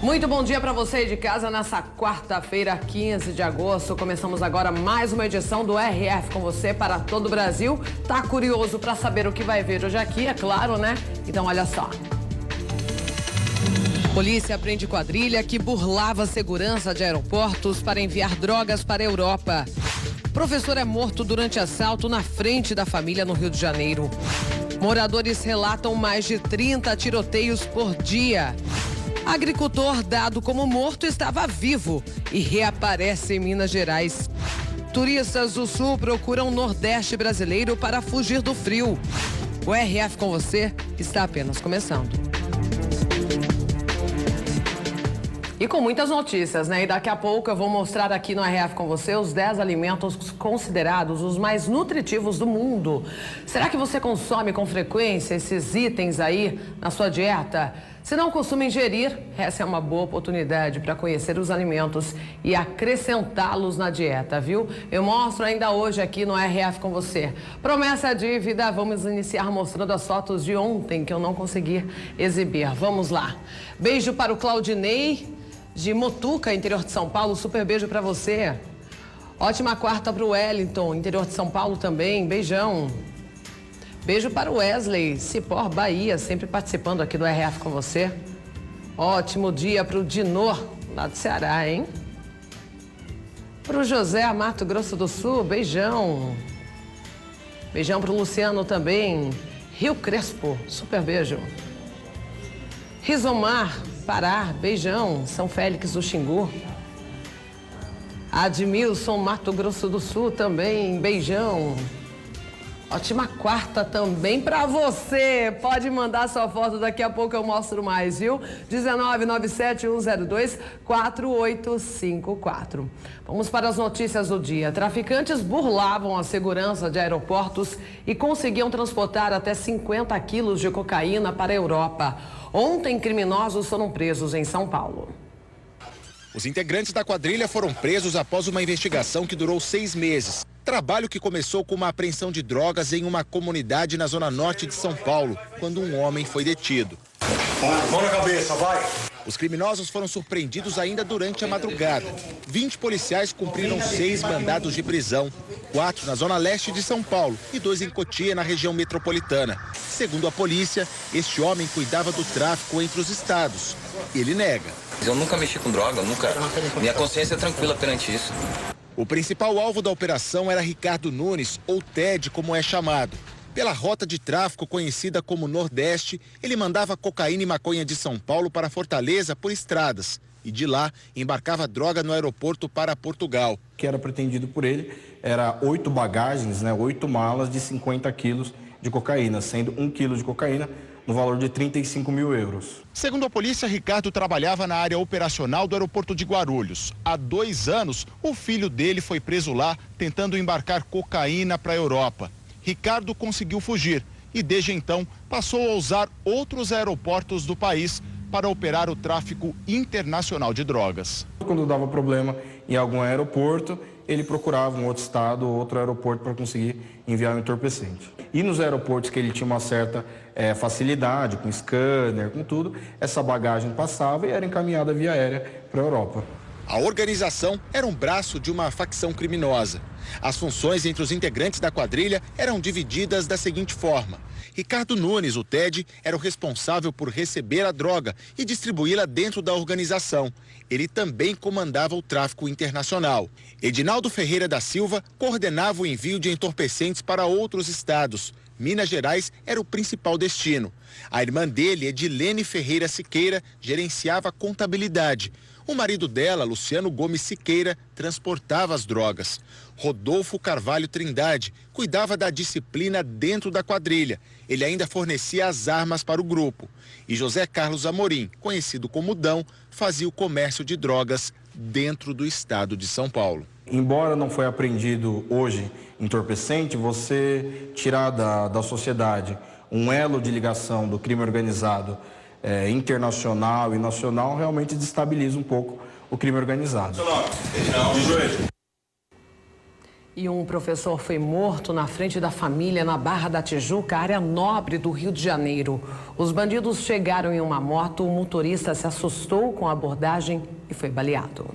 Muito bom dia para você de casa nessa quarta-feira, 15 de agosto. Começamos agora mais uma edição do RF com você para todo o Brasil. Tá curioso para saber o que vai ver hoje aqui, é claro, né? Então olha só. Polícia prende quadrilha que burlava a segurança de aeroportos para enviar drogas para a Europa. Professor é morto durante assalto na frente da família no Rio de Janeiro. Moradores relatam mais de 30 tiroteios por dia. Agricultor dado como morto estava vivo e reaparece em Minas Gerais. Turistas do Sul procuram o Nordeste brasileiro para fugir do frio. O RF com você está apenas começando. E com muitas notícias, né? E daqui a pouco eu vou mostrar aqui no RF com você os 10 alimentos considerados os mais nutritivos do mundo. Será que você consome com frequência esses itens aí na sua dieta? Se não costuma ingerir, essa é uma boa oportunidade para conhecer os alimentos e acrescentá-los na dieta, viu? Eu mostro ainda hoje aqui no RF com você. Promessa é dívida, vamos iniciar mostrando as fotos de ontem que eu não consegui exibir. Vamos lá. Beijo para o Claudinei de Motuca, interior de São Paulo. Super beijo para você. Ótima quarta para o Wellington, interior de São Paulo também. Beijão. Beijo para o Wesley, Cipó, Bahia, sempre participando aqui do RF com você. Ótimo dia para o Dinor, lá do Ceará, hein? Para o José, Mato Grosso do Sul, beijão. Beijão para o Luciano também. Rio Crespo, super beijo. Rizomar, Pará, beijão. São Félix do Xingu. Admilson, Mato Grosso do Sul também, beijão. Ótima quarta também para você. Pode mandar sua foto, daqui a pouco eu mostro mais, viu? 19971024854. Vamos para as notícias do dia. Traficantes burlavam a segurança de aeroportos e conseguiam transportar até 50 quilos de cocaína para a Europa. Ontem, criminosos foram presos em São Paulo. Os integrantes da quadrilha foram presos após uma investigação que durou 6 meses. Trabalho que começou com uma apreensão de drogas em uma comunidade na zona norte de São Paulo, quando um homem foi detido. Mão na cabeça, vai! Os criminosos foram surpreendidos ainda durante a madrugada. 20 policiais cumpriram 6 mandados de prisão, 4 na zona leste de São Paulo e 2 em Cotia, na região metropolitana. Segundo a polícia, este homem cuidava do tráfico entre os estados. Ele nega. Eu nunca mexi com droga, nunca. Minha consciência é tranquila perante isso. O principal alvo da operação era Ricardo Nunes, ou Ted, como é chamado. Pela rota de tráfico conhecida como Nordeste, ele mandava cocaína e maconha de São Paulo para Fortaleza por estradas. E de lá, embarcava droga no aeroporto para Portugal. O que era pretendido por ele era 8 bagagens, 8 malas de 50 quilos de cocaína, sendo 1 quilo de cocaína no valor de 35 mil euros. Segundo a polícia, Ricardo trabalhava na área operacional do aeroporto de Guarulhos. Há 2 anos, o filho dele foi preso lá, tentando embarcar cocaína para a Europa. Ricardo conseguiu fugir e, desde então, passou a usar outros aeroportos do país para operar o tráfico internacional de drogas. Quando dava problema em algum aeroporto, ele procurava um outro estado ou outro aeroporto para conseguir enviar um entorpecente. E nos aeroportos que ele tinha uma certa facilidade, com scanner, com tudo, essa bagagem passava e era encaminhada via aérea para a Europa. A organização era um braço de uma facção criminosa. As funções entre os integrantes da quadrilha eram divididas da seguinte forma. Ricardo Nunes, o Ted, era o responsável por receber a droga e distribuí-la dentro da organização. Ele também comandava o tráfico internacional. Edinaldo Ferreira da Silva coordenava o envio de entorpecentes para outros estados. Minas Gerais era o principal destino. A irmã dele, Edilene Ferreira Siqueira, gerenciava a contabilidade. O marido dela, Luciano Gomes Siqueira, transportava as drogas. Rodolfo Carvalho Trindade cuidava da disciplina dentro da quadrilha. Ele ainda fornecia as armas para o grupo. E José Carlos Amorim, conhecido como Dão, fazia o comércio de drogas dentro do estado de São Paulo. Embora não foi apreendido hoje entorpecente, você tirar da sociedade um elo de ligação do crime organizado internacional e nacional, realmente desestabiliza um pouco o crime organizado. E um professor foi morto na frente da família na Barra da Tijuca, área nobre do Rio de Janeiro. Os bandidos chegaram em uma moto, o motorista se assustou com a abordagem e foi baleado.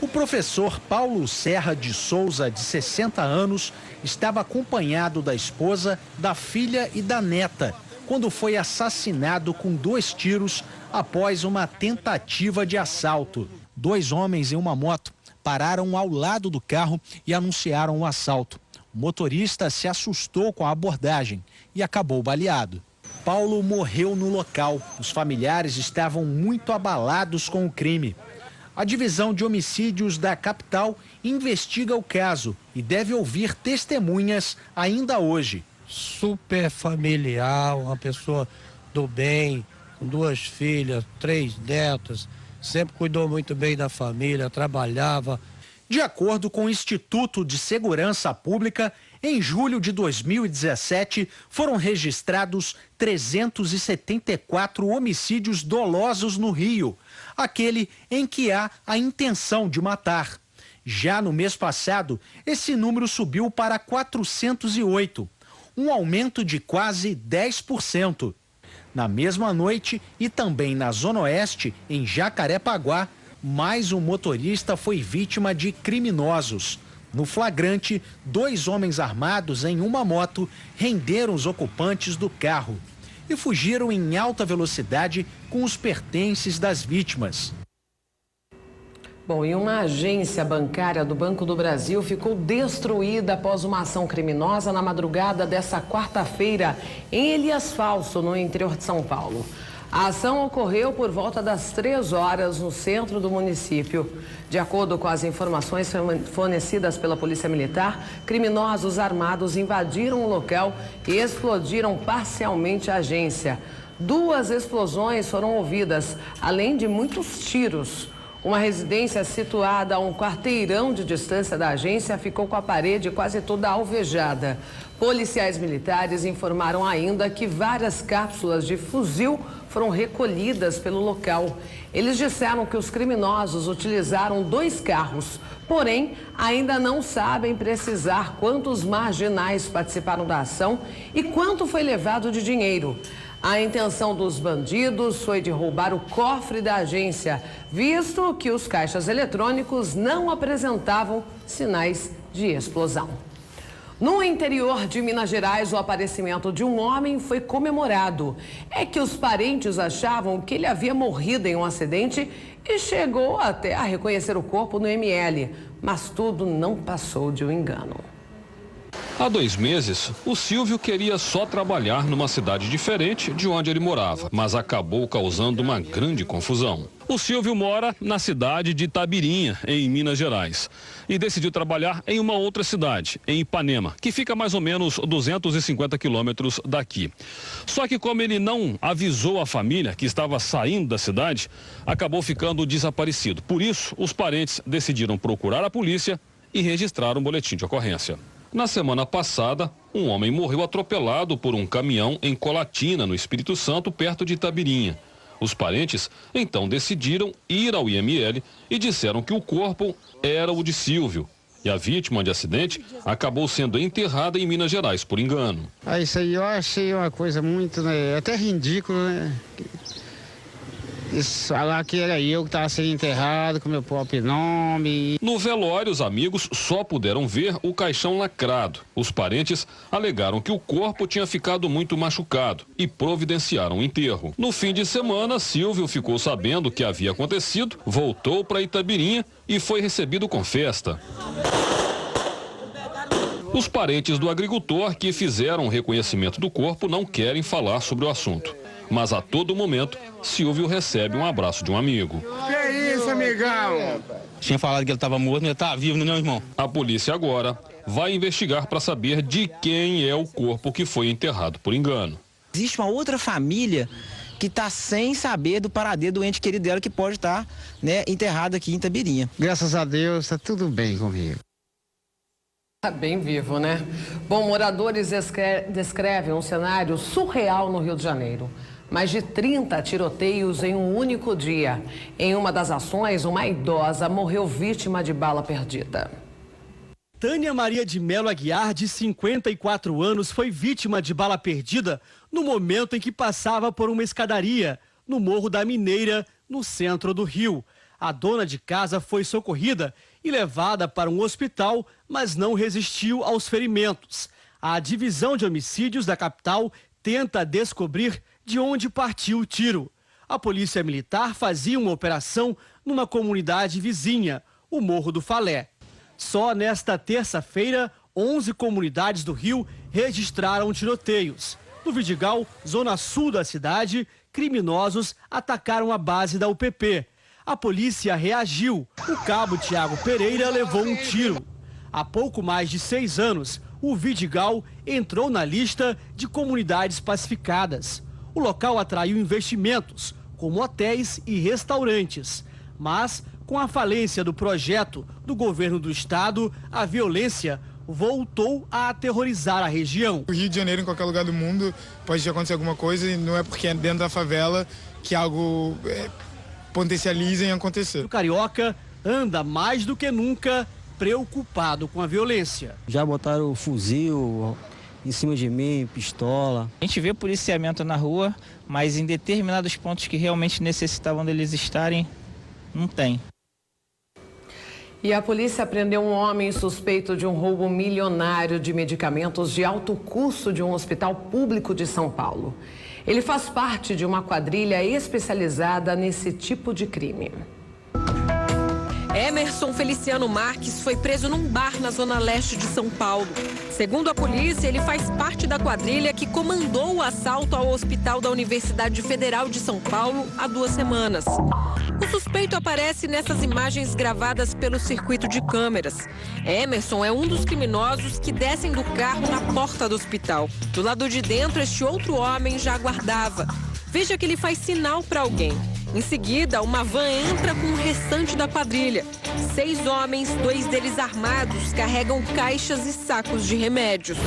O professor Paulo Serra de Souza, de 60 anos, estava acompanhado da esposa, da filha e da neta, quando foi assassinado com 2 tiros após uma tentativa de assalto. 2 homens em uma moto pararam ao lado do carro e anunciaram o assalto. O motorista se assustou com a abordagem e acabou baleado. Paulo morreu no local. Os familiares estavam muito abalados com o crime. A divisão de homicídios da capital investiga o caso e deve ouvir testemunhas ainda hoje. Super familiar, uma pessoa do bem, com 2 filhas, 3 netas, sempre cuidou muito bem da família, trabalhava. De acordo com o Instituto de Segurança Pública, em julho de 2017 foram registrados 374 homicídios dolosos no Rio, aquele em que há a intenção de matar. Já no mês passado, esse número subiu para 408, um aumento de quase 10%. Na mesma noite e também na Zona Oeste, em Jacarepaguá, mais um motorista foi vítima de criminosos. No flagrante, 2 homens armados em uma moto renderam os ocupantes do carro e fugiram em alta velocidade com os pertences das vítimas. Bom, e uma agência bancária do Banco do Brasil ficou destruída após uma ação criminosa na madrugada desta quarta-feira em Elias Falso, no interior de São Paulo. A ação ocorreu por volta das 3 horas no centro do município. De acordo com as informações fornecidas pela Polícia Militar, criminosos armados invadiram o local e explodiram parcialmente a agência. 2 explosões foram ouvidas, além de muitos tiros. Uma residência situada a um quarteirão de distância da agência ficou com a parede quase toda alvejada. Policiais militares informaram ainda que várias cápsulas de fuzil foram recolhidas pelo local. Eles disseram que os criminosos utilizaram 2 carros, porém ainda não sabem precisar quantos marginais participaram da ação e quanto foi levado de dinheiro. A intenção dos bandidos foi de roubar o cofre da agência, visto que os caixas eletrônicos não apresentavam sinais de explosão. No interior de Minas Gerais, o aparecimento de um homem foi comemorado. É que os parentes achavam que ele havia morrido em um acidente e chegou até a reconhecer o corpo no ML, mas tudo não passou de um engano. Há 2 meses, o Silvio queria só trabalhar numa cidade diferente de onde ele morava, mas acabou causando uma grande confusão. O Silvio mora na cidade de Itabirinha, em Minas Gerais, e decidiu trabalhar em uma outra cidade, em Ipanema, que fica mais ou menos 250 quilômetros daqui. Só que como ele não avisou a família que estava saindo da cidade, acabou ficando desaparecido. Por isso, os parentes decidiram procurar a polícia e registrar um boletim de ocorrência. Na semana passada, um homem morreu atropelado por um caminhão em Colatina, no Espírito Santo, perto de Itabirinha. Os parentes, então, decidiram ir ao IML e disseram que o corpo era o de Silvio. E a vítima de acidente acabou sendo enterrada em Minas Gerais, por engano. Isso aí eu achei uma coisa muito, até ridículo, né? Isso, falar que era eu que estava sendo enterrado com meu próprio nome. No velório, os amigos só puderam ver o caixão lacrado. Os parentes alegaram que o corpo tinha ficado muito machucado e providenciaram o enterro. No fim de semana, Silvio ficou sabendo o que havia acontecido, voltou para Itabirinha e foi recebido com festa. Os parentes do agricultor que fizeram o reconhecimento do corpo não querem falar sobre o assunto. Mas a todo momento, Silvio recebe um abraço de um amigo. Que isso, amigão? Tinha falado que ele estava morto, mas ele estava vivo, não é, irmão? A polícia agora vai investigar para saber de quem é o corpo que foi enterrado por engano. Existe uma outra família que está sem saber do paradeiro do ente querido dela que pode estar, enterrado aqui em Itabirinha. Graças a Deus, está tudo bem comigo. Tá bem vivo, né? Bom, moradores descrevem um cenário surreal no Rio de Janeiro. Mais de 30 tiroteios em um único dia. Em uma das ações, uma idosa morreu vítima de bala perdida. Tânia Maria de Melo Aguiar, de 54 anos, foi vítima de bala perdida no momento em que passava por uma escadaria no Morro da Mineira, no centro do Rio. A dona de casa foi socorrida e levada para um hospital, mas não resistiu aos ferimentos. A divisão de homicídios da capital tenta descobrir de onde partiu o tiro. A polícia militar fazia uma operação numa comunidade vizinha, o Morro do Falé. Só nesta terça-feira, 11 comunidades do Rio registraram tiroteios. No Vidigal, zona sul da cidade, criminosos atacaram a base da UPP. A polícia reagiu. O cabo Tiago Pereira levou um tiro. Há pouco mais de 6 anos, o Vidigal entrou na lista de comunidades pacificadas. O local atraiu investimentos, como hotéis e restaurantes. Mas, com a falência do projeto do governo do estado, a violência voltou a aterrorizar a região. O Rio de Janeiro, em qualquer lugar do mundo, pode acontecer alguma coisa e não é porque é dentro da favela que algo potencializa em acontecer. O carioca anda mais do que nunca preocupado com a violência. Já botaram fuzil em cima de mim, pistola. A gente vê policiamento na rua, mas em determinados pontos que realmente necessitavam deles estarem, não tem. E a polícia prendeu um homem suspeito de um roubo milionário de medicamentos de alto custo de um hospital público de São Paulo. Ele faz parte de uma quadrilha especializada nesse tipo de crime. Emerson Feliciano Marques foi preso num bar na zona leste de São Paulo. Segundo a polícia, ele faz parte da quadrilha que comandou o assalto ao hospital da Universidade Federal de São Paulo há 2 semanas. O suspeito aparece nessas imagens gravadas pelo circuito de câmeras. Emerson é um dos criminosos que descem do carro na porta do hospital. Do lado de dentro, este outro homem já aguardava. Veja que ele faz sinal para alguém. Em seguida, uma van entra com o restante da quadrilha. 6 homens, 2 deles armados, carregam caixas e sacos de remédios.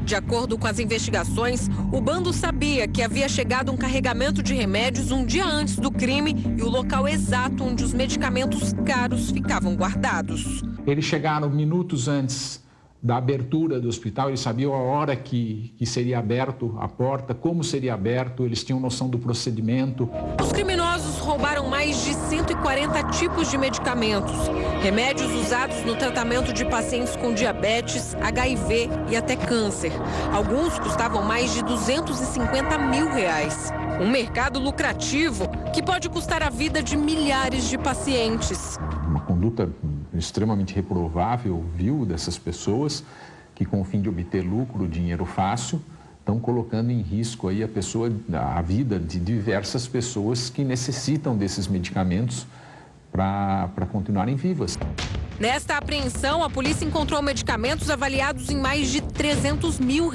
De acordo com as investigações, o bando sabia que havia chegado um carregamento de remédios um dia antes do crime e o local exato onde os medicamentos caros ficavam guardados. Eles chegaram minutos antes da abertura do hospital, eles sabiam a hora que seria aberto a porta, como seria aberto, eles tinham noção do procedimento. Os criminosos roubaram mais de 140 tipos de medicamentos, remédios usados no tratamento de pacientes com diabetes, HIV e até câncer. Alguns custavam mais de R$250 mil. Um mercado lucrativo que pode custar a vida de milhares de pacientes. Uma conduta extremamente reprovável, vil, dessas pessoas que, com o fim de obter lucro, dinheiro fácil, estão colocando em risco aí a vida de diversas pessoas que necessitam desses medicamentos para continuarem vivas. Nesta apreensão, a polícia encontrou medicamentos avaliados em mais de R$300 mil.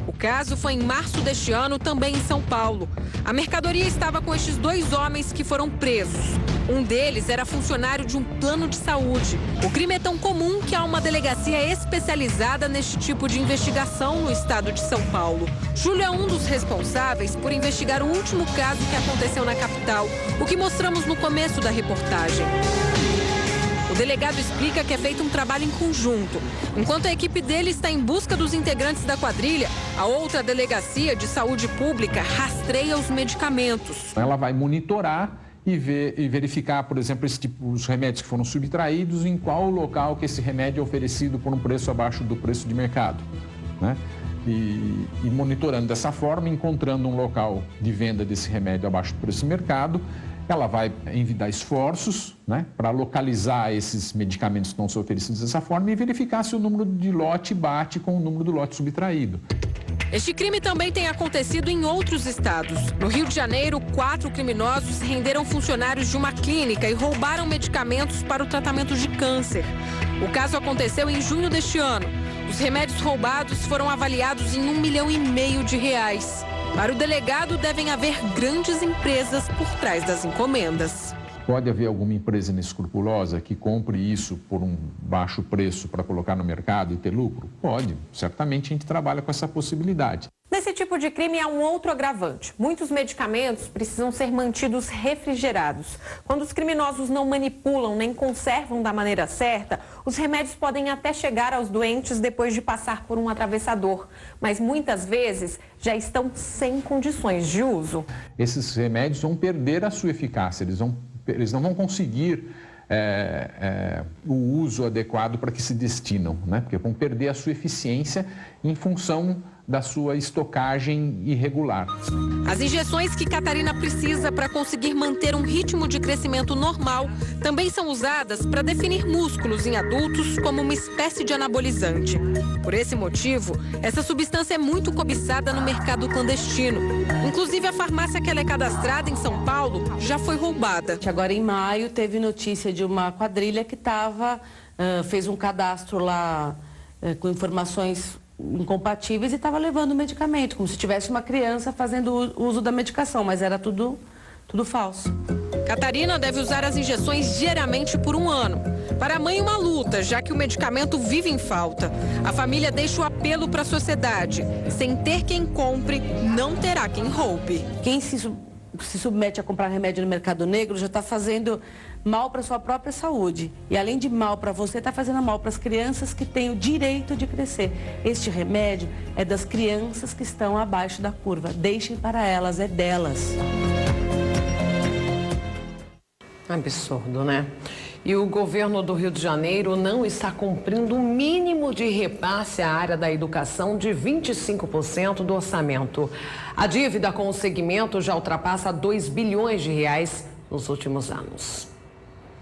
O caso foi em março deste ano, também em São Paulo. A mercadoria estava com estes 2 homens que foram presos. Um deles era funcionário de um plano de saúde. O crime é tão comum que há uma delegacia especializada neste tipo de investigação no estado de São Paulo. Júlio é um dos responsáveis por investigar o último caso que aconteceu na capital, o que mostramos no começo da reportagem. O delegado explica que é feito um trabalho em conjunto. Enquanto a equipe dele está em busca dos integrantes da quadrilha, a outra delegacia de saúde pública rastreia os medicamentos. Ela vai monitorar e verificar, por exemplo, os remédios que foram subtraídos, em qual local que esse remédio é oferecido por um preço abaixo do preço de mercado, né? E monitorando dessa forma, encontrando um local de venda desse remédio abaixo do preço de mercado, ela vai envidar esforços, né, para localizar esses medicamentos que estão sendo oferecidos dessa forma e verificar se o número de lote bate com o número do lote subtraído. Este crime também tem acontecido em outros estados. No Rio de Janeiro, 4 criminosos renderam funcionários de uma clínica e roubaram medicamentos para o tratamento de câncer. O caso aconteceu em junho deste ano. Os remédios roubados foram avaliados em R$1,5 milhão. Para o delegado, devem haver grandes empresas por trás das encomendas. Pode haver alguma empresa inescrupulosa que compre isso por um baixo preço para colocar no mercado e ter lucro? Pode. Certamente a gente trabalha com essa possibilidade. Nesse Nesse tipo de crime há um outro agravante. Muitos medicamentos precisam ser mantidos refrigerados. Quando os criminosos não manipulam nem conservam da maneira certa, os remédios podem até chegar aos doentes depois de passar por um atravessador. Mas muitas vezes já estão sem condições de uso. Esses remédios vão perder a sua eficácia, eles não vão conseguir o uso adequado para que se destinam, né? Porque vão perder a sua eficiência em função da sua estocagem irregular. As injeções que Catarina precisa para conseguir manter um ritmo de crescimento normal também são usadas para definir músculos em adultos como uma espécie de anabolizante. Por esse motivo, essa substância é muito cobiçada no mercado clandestino. Inclusive, a farmácia que ela é cadastrada em São Paulo já foi roubada. Agora, em maio, teve notícia de uma quadrilha que fez um cadastro lá com informações incompatíveis e estava levando medicamento, como se tivesse uma criança fazendo uso da medicação, mas era tudo falso. Catarina deve usar as injeções diariamente por 1 ano. Para a mãe, uma luta, já que o medicamento vive em falta. A família deixa o apelo para a sociedade. Sem ter quem compre, não terá quem roube. Quem se submete a comprar remédio no mercado negro já está fazendo mal para a sua própria saúde. E além de mal para você, está fazendo mal para as crianças que têm o direito de crescer. Este remédio é das crianças que estão abaixo da curva. Deixem para elas, é delas. Absurdo, né? E o governo do Rio de Janeiro não está cumprindo o mínimo de repasse à área da educação de 25% do orçamento. A dívida com o segmento já ultrapassa 2 bilhões de reais nos últimos anos.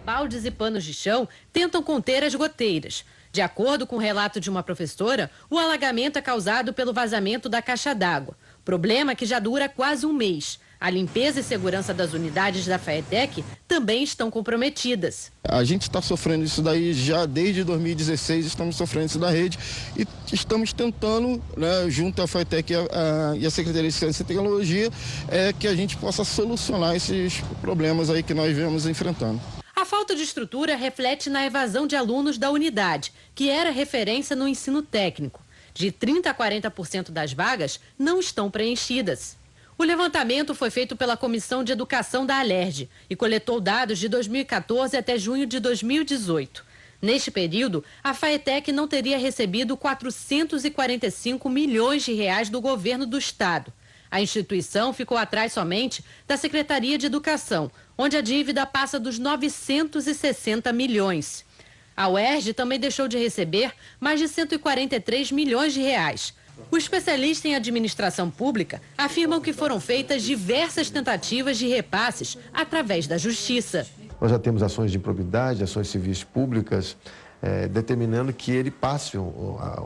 Baldes e panos de chão tentam conter as goteiras. De acordo com o relato de uma professora, o alagamento é causado pelo vazamento da caixa d'água. Problema que já dura quase 1 mês. A limpeza e segurança das unidades da FAETEC também estão comprometidas. A gente está sofrendo isso daí já desde 2016, estamos sofrendo isso da rede e estamos tentando, né, junto à FAETEC e a Secretaria de Ciência e Tecnologia, que a gente possa solucionar esses problemas aí que nós vemos enfrentando. A falta de estrutura reflete na evasão de alunos da unidade, que era referência no ensino técnico. De 30% a 40% das vagas não estão preenchidas. O levantamento foi feito pela Comissão de Educação da Alerj e coletou dados de 2014 até junho de 2018. Neste período, a FAETEC não teria recebido 445 milhões de reais do governo do estado. A instituição ficou atrás somente da Secretaria de Educação, onde a dívida passa dos 960 milhões. A UERJ também deixou de receber mais de 143 milhões de reais. O especialista em administração pública afirma que foram feitas diversas tentativas de repasses através da justiça. Nós já temos ações de improbidade, ações civis públicas, determinando que ele passe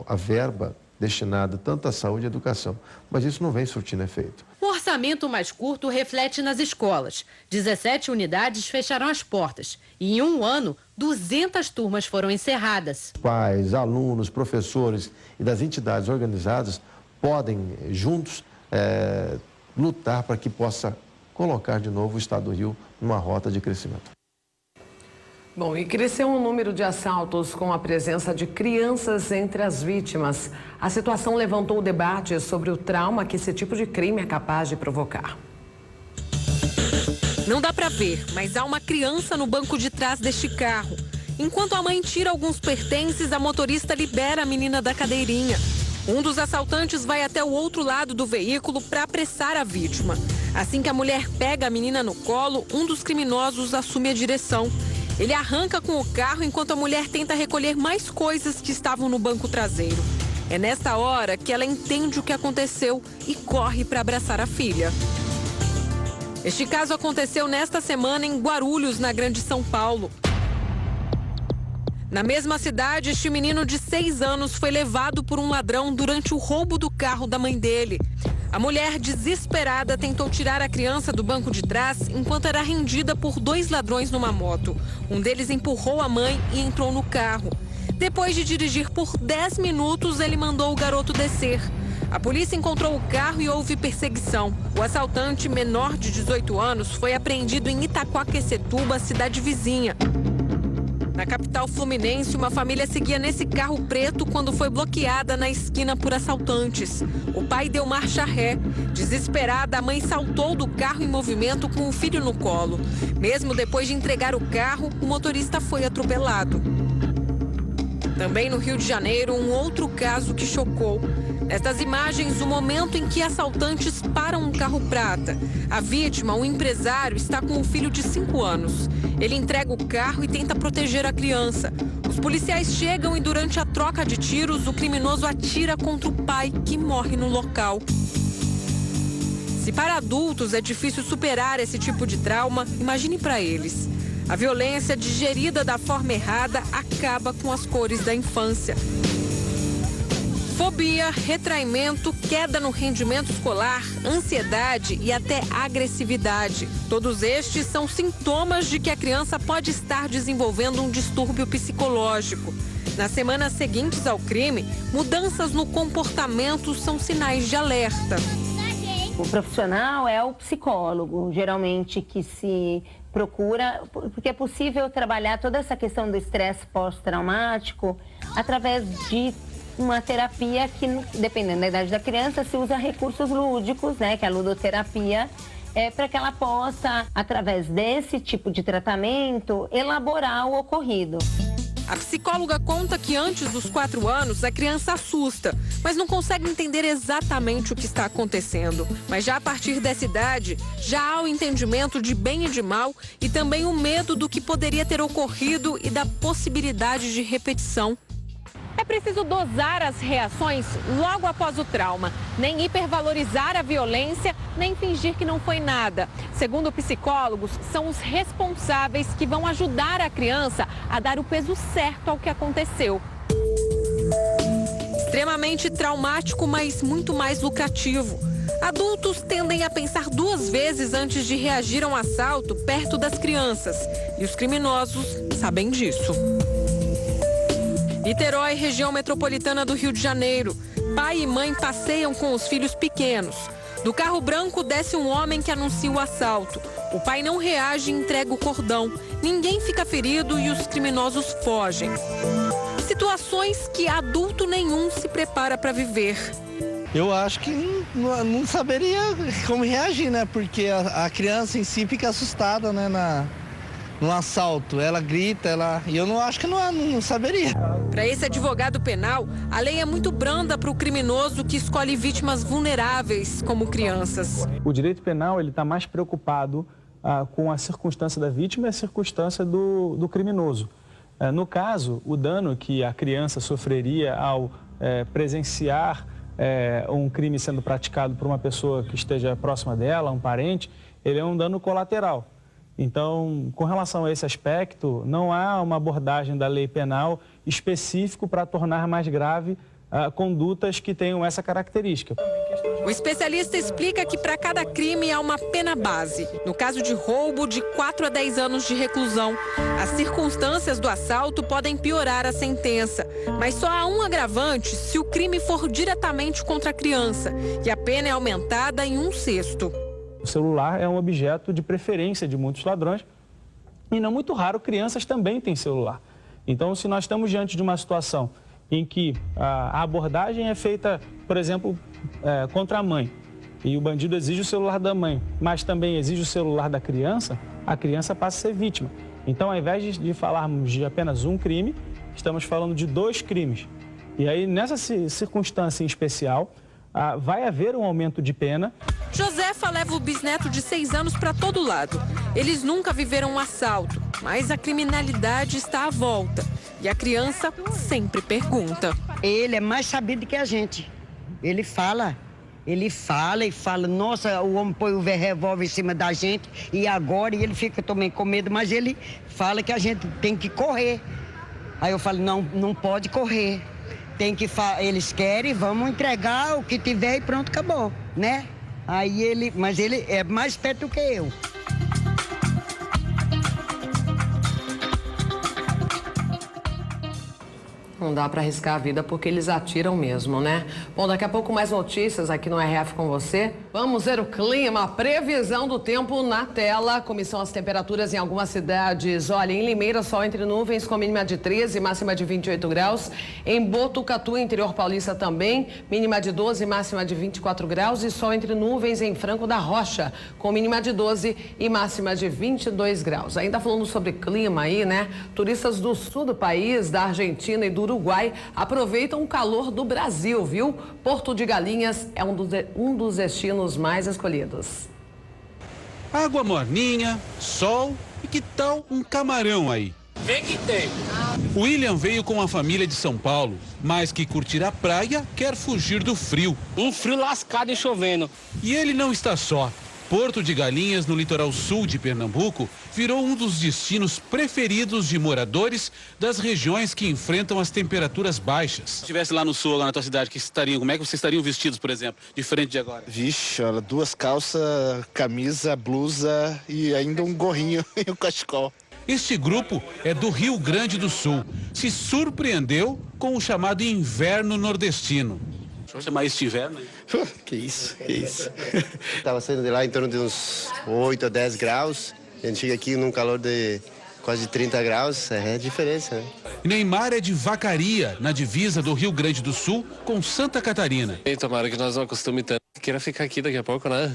a verba destinada tanto à saúde e à educação. Mas isso não vem surtindo efeito. O orçamento mais curto reflete nas escolas. 17 unidades fecharam as portas e em 1 ano, 200 turmas foram encerradas. Pais, alunos, professores e das entidades organizadas podem, juntos, lutar para que possa colocar de novo o Estado do Rio numa rota de crescimento. Bom, e cresceu o número de assaltos com a presença de crianças entre as vítimas. A situação levantou o debate sobre o trauma que esse tipo de crime é capaz de provocar. Não dá para ver, mas há uma criança no banco de trás deste carro. Enquanto a mãe tira alguns pertences, a motorista libera a menina da cadeirinha. Um dos assaltantes vai até o outro lado do veículo para apressar a vítima. Assim que a mulher pega a menina no colo, um dos criminosos assume a direção. Ele arranca com o carro enquanto a mulher tenta recolher mais coisas que estavam no banco traseiro. É nesta hora que ela entende o que aconteceu e corre para abraçar a filha. Este caso aconteceu nesta semana em Guarulhos, na Grande São Paulo. Na mesma cidade, este menino de 6 anos foi levado por um ladrão durante o roubo do carro da mãe dele. A mulher, desesperada, tentou tirar a criança do banco de trás enquanto era rendida por 2 ladrões numa moto. Um deles empurrou a mãe e entrou no carro. Depois de dirigir por 10 minutos, ele mandou o garoto descer. A polícia encontrou o carro e houve perseguição. O assaltante, menor de 18 anos, foi apreendido em Itaquaquecetuba, cidade vizinha. Na capital fluminense, uma família seguia nesse carro preto quando foi bloqueada na esquina por assaltantes. O pai deu marcha ré. Desesperada, a mãe saltou do carro em movimento com o filho no colo. Mesmo depois de entregar o carro, o motorista foi atropelado. Também no Rio de Janeiro, um outro caso que chocou. Nestas imagens, o momento em que assaltantes param um carro prata. A vítima, um empresário, está com um filho de 5 anos. Ele entrega o carro e tenta proteger a criança. Os policiais chegam e, durante a troca de tiros, o criminoso atira contra o pai, que morre no local. Se para adultos é difícil superar esse tipo de trauma, imagine para eles. A violência digerida da forma errada acaba com as cores da infância. Fobia, retraimento, queda no rendimento escolar, ansiedade e até agressividade. Todos estes são sintomas de que a criança pode estar desenvolvendo um distúrbio psicológico. Nas semanas seguintes ao crime, mudanças no comportamento são sinais de alerta. O profissional é o psicólogo, geralmente, que se procura, porque é possível trabalhar toda essa questão do estresse pós-traumático através de uma terapia que, dependendo da idade da criança, se usa recursos lúdicos, né, que é a ludoterapia, para que ela possa, através desse tipo de tratamento, elaborar o ocorrido. A psicóloga conta que antes dos 4 anos a criança assusta, mas não consegue entender exatamente o que está acontecendo. Mas já a partir dessa idade, já há o entendimento de bem e de mal e também o medo do que poderia ter ocorrido e da possibilidade de repetição. É preciso dosar as reações logo após o trauma, nem hipervalorizar a violência, nem fingir que não foi nada. Segundo psicólogos, são os responsáveis que vão ajudar a criança a dar o peso certo ao que aconteceu. Extremamente traumático, mas muito mais lucrativo. Adultos tendem a pensar 2 vezes antes de reagir a um assalto perto das crianças. E os criminosos sabem disso. Niterói, região metropolitana do Rio de Janeiro. Pai e mãe passeiam com os filhos pequenos. Do carro branco desce um homem que anuncia o assalto. O pai não reage e entrega o cordão. Ninguém fica ferido e os criminosos fogem. Situações que adulto nenhum se prepara para viver. Eu acho que não saberia como reagir, né? Porque a criança em si fica assustada, né? No assalto, ela grita, e eu não acho que não saberia. Para esse advogado penal, a lei é muito branda para o criminoso que escolhe vítimas vulneráveis como crianças. O direito penal ele está mais preocupado com a circunstância da vítima e a circunstância do criminoso. No caso, o dano que a criança sofreria ao presenciar um crime sendo praticado por uma pessoa que esteja próxima dela, um parente, ele é um dano colateral. Então, com relação a esse aspecto, não há uma abordagem da lei penal específico para tornar mais grave condutas que tenham essa característica. O especialista explica que para cada crime há uma pena base. No caso de roubo, de 4 a 10 anos de reclusão. As circunstâncias do assalto podem piorar a sentença, mas só há um agravante se o crime for diretamente contra a criança, e a pena é aumentada em 1/6. O celular é um objeto de preferência de muitos ladrões e não muito raro crianças também têm celular. Então, se nós estamos diante de uma situação em que a abordagem é feita, por exemplo, contra a mãe e o bandido exige o celular da mãe, mas também exige o celular da criança, a criança passa a ser vítima. Então, ao invés de falarmos de apenas um crime, estamos falando de 2 crimes. E aí, nessa circunstância em especial, vai haver um aumento de pena. Josefa leva o bisneto de 6 anos para todo lado. Eles nunca viveram um assalto, mas a criminalidade está à volta. E a criança sempre pergunta. Ele é mais sabido que a gente. Ele fala, e fala, nossa, o homem põe o revólver em cima da gente e agora, e ele fica também com medo, mas ele fala que a gente tem que correr. Aí eu falo, não pode correr. Eles querem, vamos entregar o que tiver e pronto, acabou, né? Mas ele é mais perto do que eu. Não dá para arriscar a vida porque eles atiram mesmo, né? Bom, daqui a pouco mais notícias aqui no RF com você. Vamos ver o clima, previsão do tempo na tela. Como são as temperaturas em algumas cidades? Olha, em Limeira, sol entre nuvens com mínima de 13, máxima de 28 graus. Em Botucatu, interior paulista também, mínima de 12, máxima de 24 graus. E sol entre nuvens em Franco da Rocha, com mínima de 12 e máxima de 22 graus. Ainda falando sobre clima aí, né? Turistas do sul do país, da Argentina e do Uruguai aproveitam o calor do Brasil, viu? Porto de Galinhas é um dos destinos mais escolhidos. Água morninha, sol e que tal um camarão aí? Vem que tem. O William veio com a família de São Paulo, mas que curtir a praia quer fugir do frio. Um frio lascado e chovendo. E ele não está só. Porto de Galinhas, no litoral sul de Pernambuco, virou um dos destinos preferidos de moradores das regiões que enfrentam as temperaturas baixas. Se estivesse lá no sul, lá na tua cidade, como é que vocês estariam vestidos, por exemplo, diferente de agora? Vixe, olha, 2 calças, camisa, blusa e ainda um gorrinho e um cachecol. Este grupo é do Rio Grande do Sul. Se surpreendeu com o chamado inverno nordestino. Vamos chamar isso de inverno? Que isso. Estava saindo de lá em torno de uns 8 a 10 graus. A gente chega aqui num calor de quase 30 graus, é diferença, né? Neymar é de Vacaria, na divisa do Rio Grande do Sul com Santa Catarina. E tomara que nós não acostumemos tanto. Queira ficar aqui daqui a pouco, né?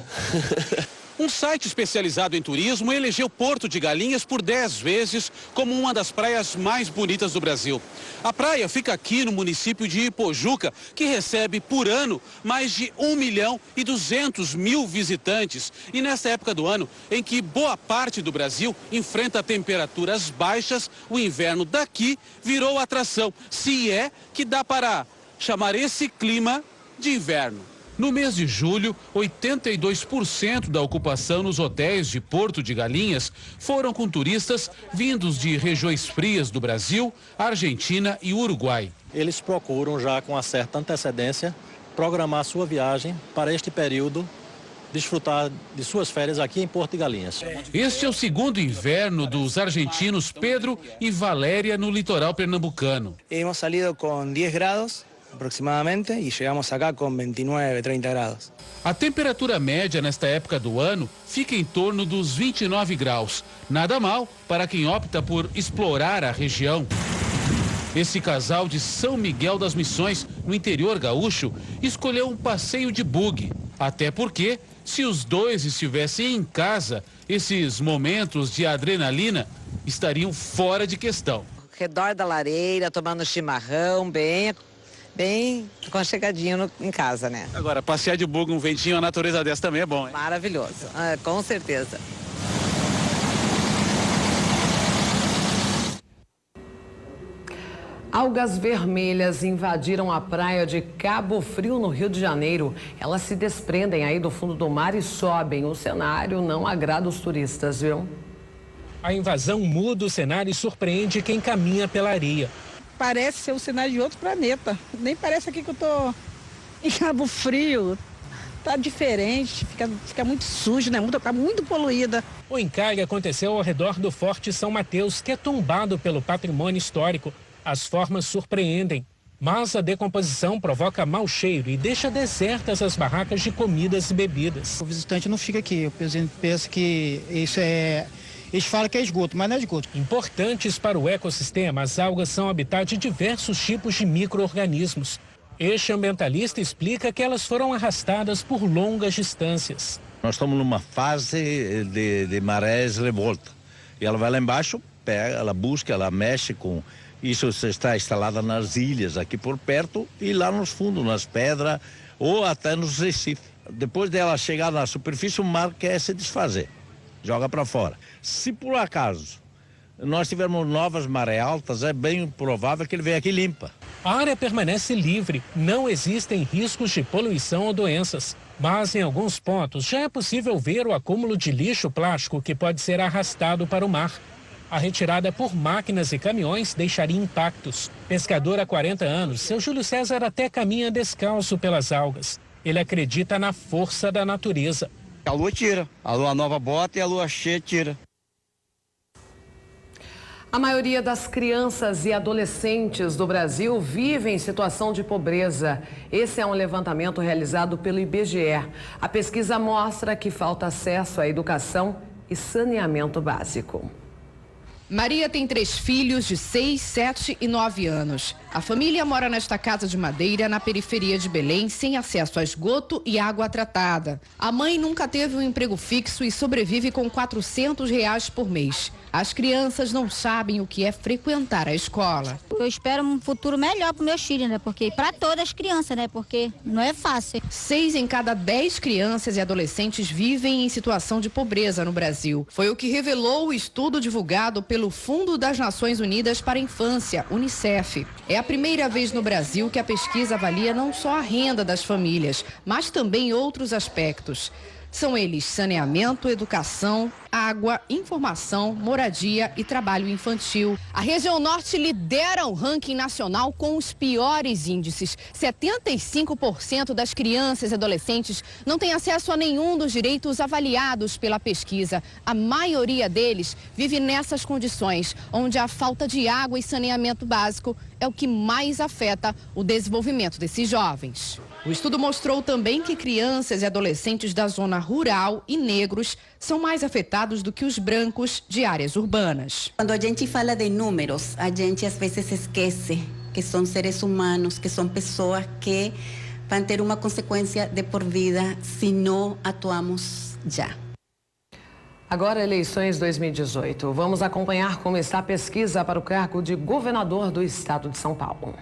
Um site especializado em turismo elegeu Porto de Galinhas por 10 vezes como uma das praias mais bonitas do Brasil. A praia fica aqui no município de Ipojuca, que recebe por ano mais de 1.200.000 visitantes. E nessa época do ano, em que boa parte do Brasil enfrenta temperaturas baixas, o inverno daqui virou atração. Se é que dá para chamar esse clima de inverno. No mês de julho, 82% da ocupação nos hotéis de Porto de Galinhas foram com turistas vindos de regiões frias do Brasil, Argentina e Uruguai. Eles procuram já com uma certa antecedência programar sua viagem para este período, desfrutar de suas férias aqui em Porto de Galinhas. Este é o segundo inverno dos argentinos Pedro e Valéria no litoral pernambucano. Hemos salido com 10 graus. Aproximadamente, e chegamos acá com 29, 30 graus. A temperatura média nesta época do ano fica em torno dos 29 graus. Nada mal para quem opta por explorar a região. Esse casal de São Miguel das Missões, no interior gaúcho, escolheu um passeio de buggy. Até porque, se os dois estivessem em casa, esses momentos de adrenalina estariam fora de questão. Ao redor da lareira, tomando chimarrão, bem aconchegadinho em casa, né? Agora, passear de buggy, um ventinho, a natureza dessa também é bom, hein? Maravilhoso, com certeza. Algas vermelhas invadiram a praia de Cabo Frio, no Rio de Janeiro. Elas se desprendem aí do fundo do mar e sobem. O cenário não agrada os turistas, viu? A invasão muda o cenário e surpreende quem caminha pela areia. Parece ser o cenário de outro planeta. Nem parece aqui que eu tô em Cabo Frio. Tá diferente, fica muito sujo, né? Tá muito poluída. O encalhe aconteceu ao redor do Forte São Mateus, que é tombado pelo patrimônio histórico. As formas surpreendem, mas a decomposição provoca mau cheiro e deixa desertas as barracas de comidas e bebidas. O visitante não fica aqui, o presidente pensa que isso é... Eles falam que é esgoto, mas não é esgoto. Importantes para o ecossistema, as algas são habitat de diversos tipos de micro-organismos. Este ambientalista explica que elas foram arrastadas por longas distâncias. Nós estamos numa fase de marés revolta. E ela vai lá embaixo, pega, ela busca, ela mexe com... Isso está instalada nas ilhas aqui por perto e lá nos fundos, nas pedras ou até nos recifes. Depois dela chegar na superfície, o mar quer se desfazer. Joga para fora. Se por acaso nós tivermos novas marés altas, é bem provável que ele venha aqui e limpa. A área permanece livre, não existem riscos de poluição ou doenças. Mas em alguns pontos já é possível ver o acúmulo de lixo plástico que pode ser arrastado para o mar. A retirada por máquinas e caminhões deixaria impactos. Pescador há 40 anos, seu Júlio César até caminha descalço pelas algas. Ele acredita na força da natureza. A lua tira, a lua nova bota e a lua cheia tira. A maioria das crianças e adolescentes do Brasil vive em situação de pobreza. Esse é um levantamento realizado pelo IBGE. A pesquisa mostra que falta acesso à educação e saneamento básico. Maria tem 3 filhos de 6, 7 e 9 anos. A família mora nesta casa de madeira na periferia de Belém, sem acesso a esgoto e água tratada. A mãe nunca teve um emprego fixo e sobrevive com R$400 por mês. As crianças não sabem o que é frequentar a escola. Eu espero um futuro melhor para meus filhos, né? Porque para todas as crianças, né? Porque não é fácil. 6 em cada 10 crianças e adolescentes vivem em situação de pobreza no Brasil. Foi o que revelou o estudo divulgado pelo Fundo das Nações Unidas para a Infância, UNICEF. É a primeira vez no Brasil que a pesquisa avalia não só a renda das famílias, mas também outros aspectos. São eles saneamento, educação, água, informação, moradia e trabalho infantil. A região norte lidera o ranking nacional com os piores índices. 75% das crianças e adolescentes não têm acesso a nenhum dos direitos avaliados pela pesquisa. A maioria deles vive nessas condições, onde a falta de água e saneamento básico é o que mais afeta o desenvolvimento desses jovens. O estudo mostrou também que crianças e adolescentes da zona rural e negros são mais afetados do que os brancos de áreas urbanas. Quando a gente fala de números, a gente às vezes esquece que são seres humanos, que são pessoas que vão ter uma consequência de por vida se não atuamos já. Agora, eleições 2018. Vamos acompanhar como está a pesquisa para o cargo de governador do estado de São Paulo.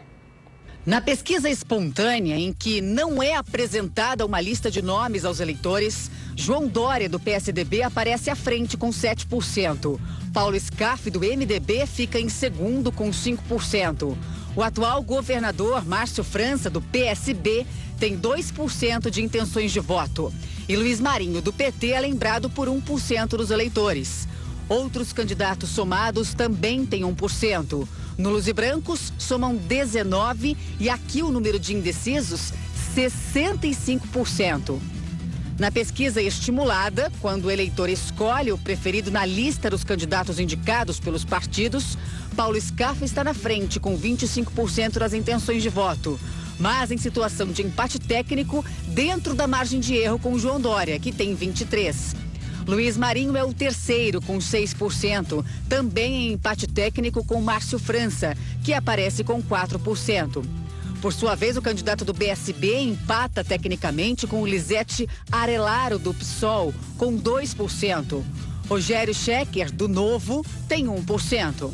Na pesquisa espontânea, em que não é apresentada uma lista de nomes aos eleitores, João Dória, do PSDB, aparece à frente com 7%. Paulo Scaff, do MDB, fica em segundo com 5%. O atual governador, Márcio França, do PSB, tem 2% de intenções de voto. E Luiz Marinho, do PT, é lembrado por 1% dos eleitores. Outros candidatos somados também têm 1%. Nulos e brancos somam 19% e aqui o número de indecisos, 65%. Na pesquisa estimulada, quando o eleitor escolhe o preferido na lista dos candidatos indicados pelos partidos, Paulo Scaff está na frente com 25% das intenções de voto, mas em situação de empate técnico dentro da margem de erro com João Dória, que tem 23%. Luiz Marinho é o terceiro, com 6%, também em empate técnico com Márcio França, que aparece com 4%. Por sua vez, o candidato do PSB empata tecnicamente com o Lisete Arelaro, do PSOL, com 2%. Rogério Schecker, do Novo, tem 1%.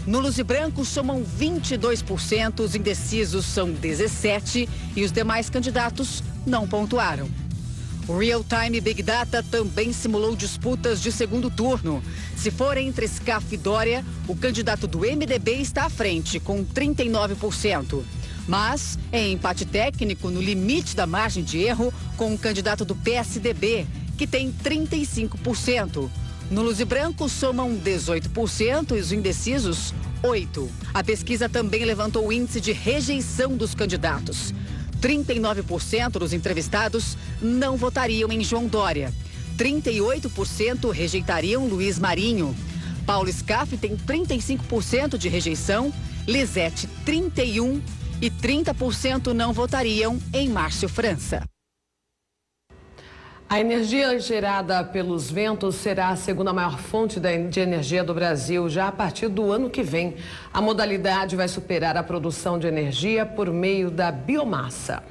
Nulos e brancos somam 22%, os indecisos são 17% e os demais candidatos não pontuaram. O Real Time Big Data também simulou disputas de segundo turno. Se for entre Scaff e Dória, o candidato do MDB está à frente, com 39%. Mas é empate técnico no limite da margem de erro com o candidato do PSDB, que tem 35%. Nulos e brancos somam 18% e os indecisos, 8%. A pesquisa também levantou o índice de rejeição dos candidatos. 39% dos entrevistados não votariam em João Dória. 38% rejeitariam Luiz Marinho. Paulo Scaff tem 35% de rejeição, Lisete 31% e 30% não votariam em Márcio França. A energia gerada pelos ventos será a segunda maior fonte de energia do Brasil já a partir do ano que vem. A modalidade vai superar a produção de energia por meio da biomassa.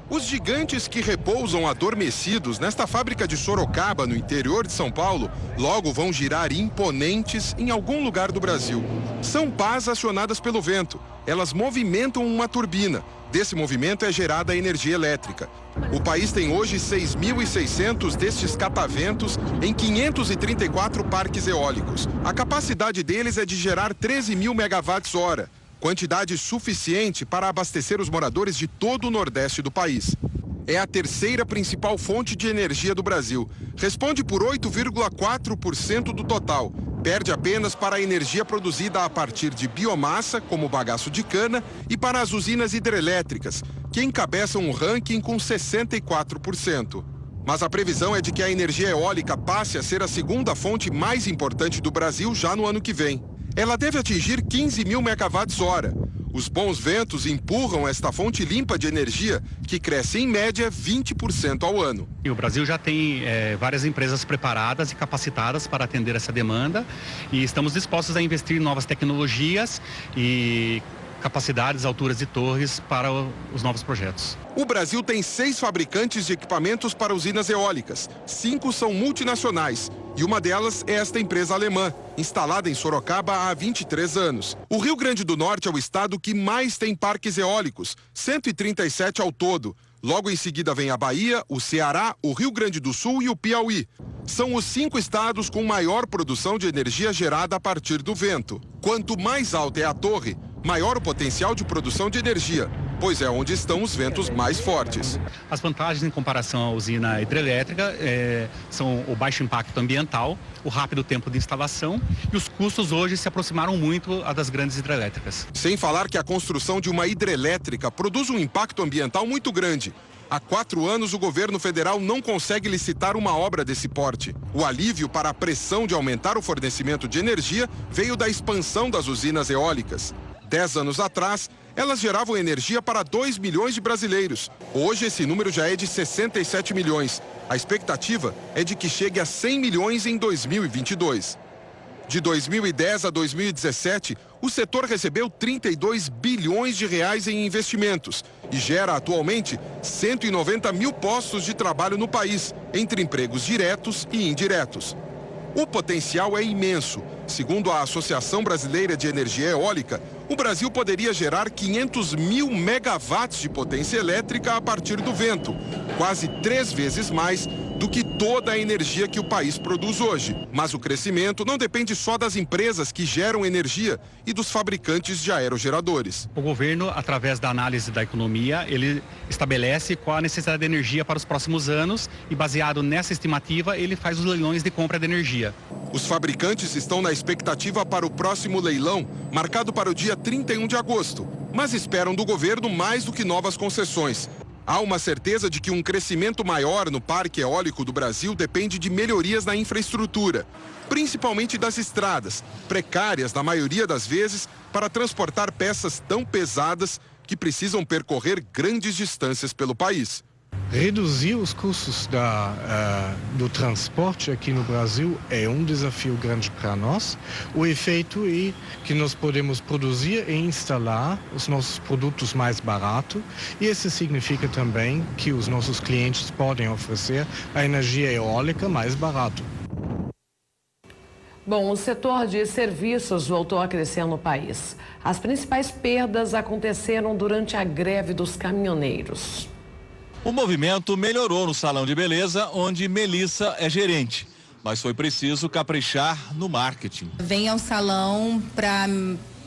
Os gigantes que repousam adormecidos nesta fábrica de Sorocaba, no interior de São Paulo, logo vão girar imponentes em algum lugar do Brasil. São pás acionadas pelo vento. Elas movimentam uma turbina. Desse movimento é gerada a energia elétrica. O país tem hoje 6.600 destes cataventos em 534 parques eólicos. A capacidade deles é de gerar 13.000 megawatts-hora, quantidade suficiente para abastecer os moradores de todo o Nordeste do país. É a terceira principal fonte de energia do Brasil. Responde por 8,4% do total. Perde apenas para a energia produzida a partir de biomassa, como bagaço de cana, e para as usinas hidrelétricas, que encabeçam o ranking com 64%. Mas a previsão é de que a energia eólica passe a ser a segunda fonte mais importante do Brasil já no ano que vem. Ela deve atingir 15 mil megawatts-hora. Os bons ventos empurram esta fonte limpa de energia, que cresce em média 20% ao ano. E o Brasil já tem várias empresas preparadas e capacitadas para atender essa demanda e estamos dispostos a investir em novas tecnologias e capacidades, alturas de torres para os novos projetos. O Brasil tem 6 fabricantes de equipamentos para usinas eólicas. 5 são multinacionais e uma delas é esta empresa alemã, instalada em Sorocaba há 23 anos. O Rio Grande do Norte é o estado que mais tem parques eólicos, 137 ao todo. Logo em seguida vem a Bahia, o Ceará, o Rio Grande do Sul e o Piauí. São os 5 estados com maior produção de energia gerada a partir do vento. Quanto mais alta é a torre, maior o potencial de produção de energia, pois é onde estão os ventos mais fortes. As vantagens em comparação à usina hidrelétrica são o baixo impacto ambiental, o rápido tempo de instalação e os custos hoje se aproximaram muito das grandes hidrelétricas. Sem falar que a construção de uma hidrelétrica produz um impacto ambiental muito grande. Há 4 anos, o governo federal não consegue licitar uma obra desse porte. O alívio para a pressão de aumentar o fornecimento de energia veio da expansão das usinas eólicas. 10 anos atrás, elas geravam energia para 2 milhões de brasileiros. Hoje, esse número já é de 67 milhões. A expectativa é de que chegue a 100 milhões em 2022. De 2010 a 2017, o setor recebeu 32 bilhões de reais em investimentos e gera atualmente 190 mil postos de trabalho no país, entre empregos diretos e indiretos. O potencial é imenso. Segundo a Associação Brasileira de Energia Eólica, o Brasil poderia gerar 500 mil megawatts de potência elétrica a partir do vento, quase 3 vezes mais do que toda a energia que o país produz hoje. Mas o crescimento não depende só das empresas que geram energia e dos fabricantes de aerogeradores. O governo, através da análise da economia, ele estabelece qual a necessidade de energia para os próximos anos e, baseado nessa estimativa, ele faz os leilões de compra de energia. Os fabricantes estão na expectativa para o próximo leilão, marcado para o dia 31 de agosto, mas esperam do governo mais do que novas concessões. Há uma certeza de que um crescimento maior no parque eólico do Brasil depende de melhorias na infraestrutura, principalmente das estradas, precárias na maioria das vezes para transportar peças tão pesadas que precisam percorrer grandes distâncias pelo país. Reduzir os custos do transporte aqui no Brasil é um desafio grande para nós. O efeito é que nós podemos produzir e instalar os nossos produtos mais barato e isso significa também que os nossos clientes podem oferecer a energia eólica mais barato. Bom, o setor de serviços voltou a crescer no país. As principais perdas aconteceram durante a greve dos caminhoneiros. O movimento melhorou no salão de beleza, onde Melissa é gerente. Mas foi preciso caprichar no marketing. Vem ao salão para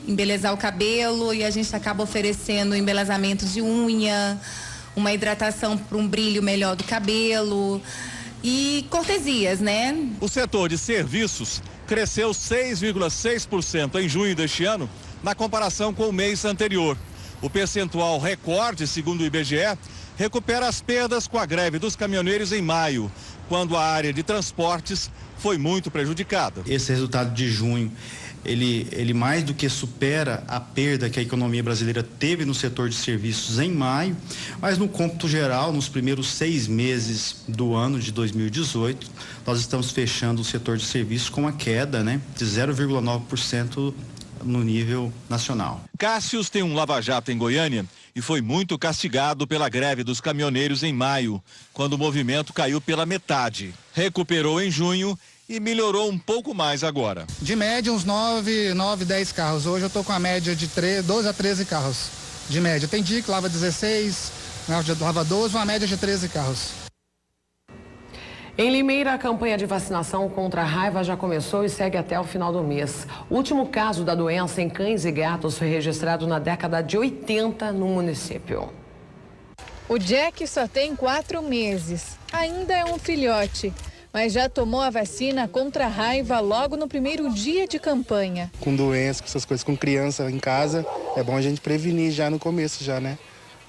embelezar o cabelo e a gente acaba oferecendo embelezamento de unha, uma hidratação para um brilho melhor do cabelo e cortesias, né? O setor de serviços cresceu 6,6% em junho deste ano, na comparação com o mês anterior. O percentual recorde, segundo o IBGE, recupera as perdas com a greve dos caminhoneiros em maio, quando a área de transportes foi muito prejudicada. Esse resultado de junho, ele mais do que supera a perda que a economia brasileira teve no setor de serviços em maio, mas no cômputo geral, nos primeiros 6 meses do ano de 2018, nós estamos fechando o setor de serviços com uma queda, de 0,9% no nível nacional. Cássius tem um lava-jato em Goiânia e foi muito castigado pela greve dos caminhoneiros em maio, quando o movimento caiu pela metade. Recuperou em junho e melhorou um pouco mais agora. De média, uns 9, 10 carros. Hoje eu estou com a média de 12 a 13 carros. De média. Tem dia que lava 16, lava 12, uma média de 13 carros. Em Limeira, a campanha de vacinação contra a raiva já começou e segue até o final do mês. O último caso da doença em cães e gatos foi registrado na década de 80 no município. O Jack só tem 4 meses. Ainda é um filhote, mas já tomou a vacina contra a raiva logo no primeiro dia de campanha. Com doença, com essas coisas, com criança em casa, é bom a gente prevenir já no começo, já, né?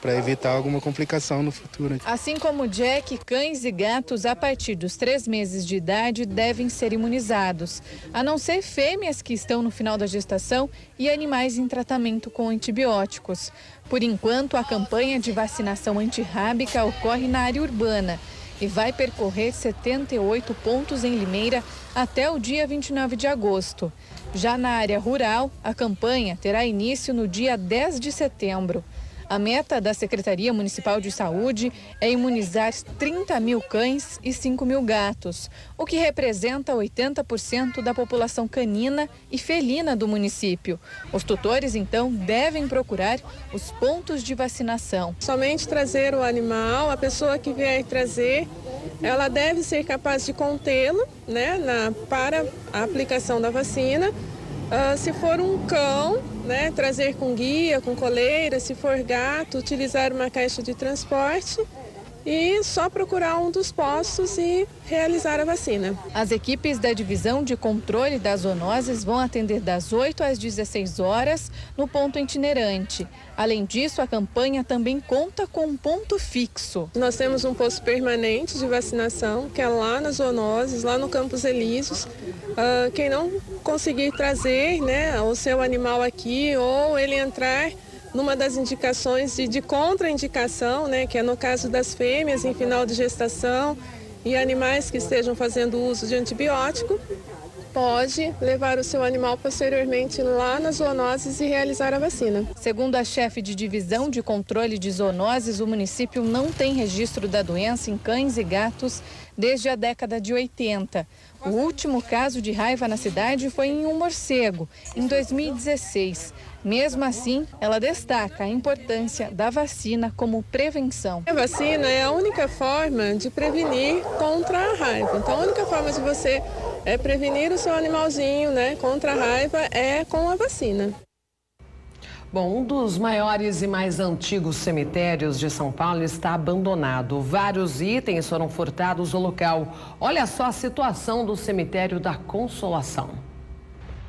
para evitar alguma complicação no futuro. Assim como o Jack, cães e gatos a partir dos 3 meses de idade devem ser imunizados, a não ser fêmeas que estão no final da gestação e animais em tratamento com antibióticos. Por enquanto, a campanha de vacinação antirrábica ocorre na área urbana e vai percorrer 78 pontos em Limeira até o dia 29 de agosto. Já na área rural, a campanha terá início no dia 10 de setembro. A meta da Secretaria Municipal de Saúde é imunizar 30 mil cães e 5 mil gatos, o que representa 80% da população canina e felina do município. Os tutores, então, devem procurar os pontos de vacinação. Somente trazer o animal, a pessoa que vier trazer, ela deve ser capaz de contê-lo, né, para a aplicação da vacina. Se for um cão, né, trazer com guia, com coleira. Se for gato, utilizar uma caixa de transporte e só procurar um dos postos e realizar a vacina. As equipes da Divisão de Controle das Zoonoses vão atender das 8 às 16 horas no ponto itinerante. Além disso, a campanha também conta com um ponto fixo. Nós temos um posto permanente de vacinação, que é lá nas zoonoses, lá no Campos Elíseos. Quem não conseguir trazer, né, o seu animal aqui ou ele entrar numa das indicações de contraindicação, né, que é no caso das fêmeas em final de gestação e animais que estejam fazendo uso de antibiótico, pode levar o seu animal posteriormente lá nas zoonoses e realizar a vacina. Segundo a chefe de divisão de controle de zoonoses, o município não tem registro da doença em cães e gatos desde a década de 80. O último caso de raiva na cidade foi em um morcego, em 2016. Mesmo assim, ela destaca a importância da vacina como prevenção. A vacina é a única forma de prevenir contra a raiva. Então, a única forma de você prevenir o seu animalzinho, né, contra a raiva é com a vacina. Bom, um dos maiores e mais antigos cemitérios de São Paulo está abandonado. Vários itens foram furtados do local. Olha só a situação do cemitério da Consolação.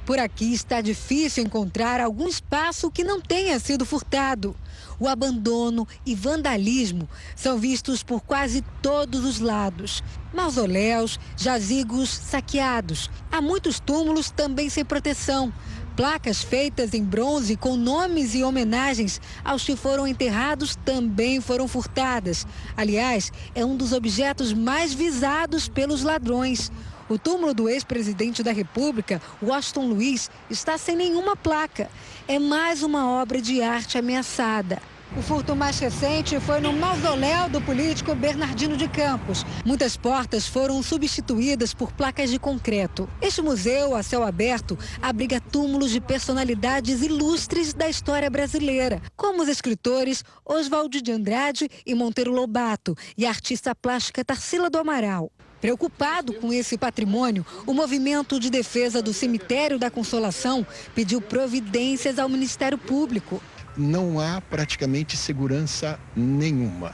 Por aqui está difícil encontrar algum espaço que não tenha sido furtado. O abandono e vandalismo são vistos por quase todos os lados. Mausoléus, jazigos saqueados. Há muitos túmulos também sem proteção. Placas feitas em bronze com nomes e homenagens aos que foram enterrados também foram furtadas. Aliás, é um dos objetos mais visados pelos ladrões. O túmulo do ex-presidente da República, Washington Luiz, está sem nenhuma placa. É mais uma obra de arte ameaçada. O furto mais recente foi no mausoléu do político Bernardino de Campos. Muitas portas foram substituídas por placas de concreto. Este museu, a céu aberto, abriga túmulos de personalidades ilustres da história brasileira, como os escritores Oswald de Andrade e Monteiro Lobato e a artista plástica Tarsila do Amaral. Preocupado com esse patrimônio, o Movimento de Defesa do Cemitério da Consolação pediu providências ao Ministério Público. Não há praticamente segurança nenhuma.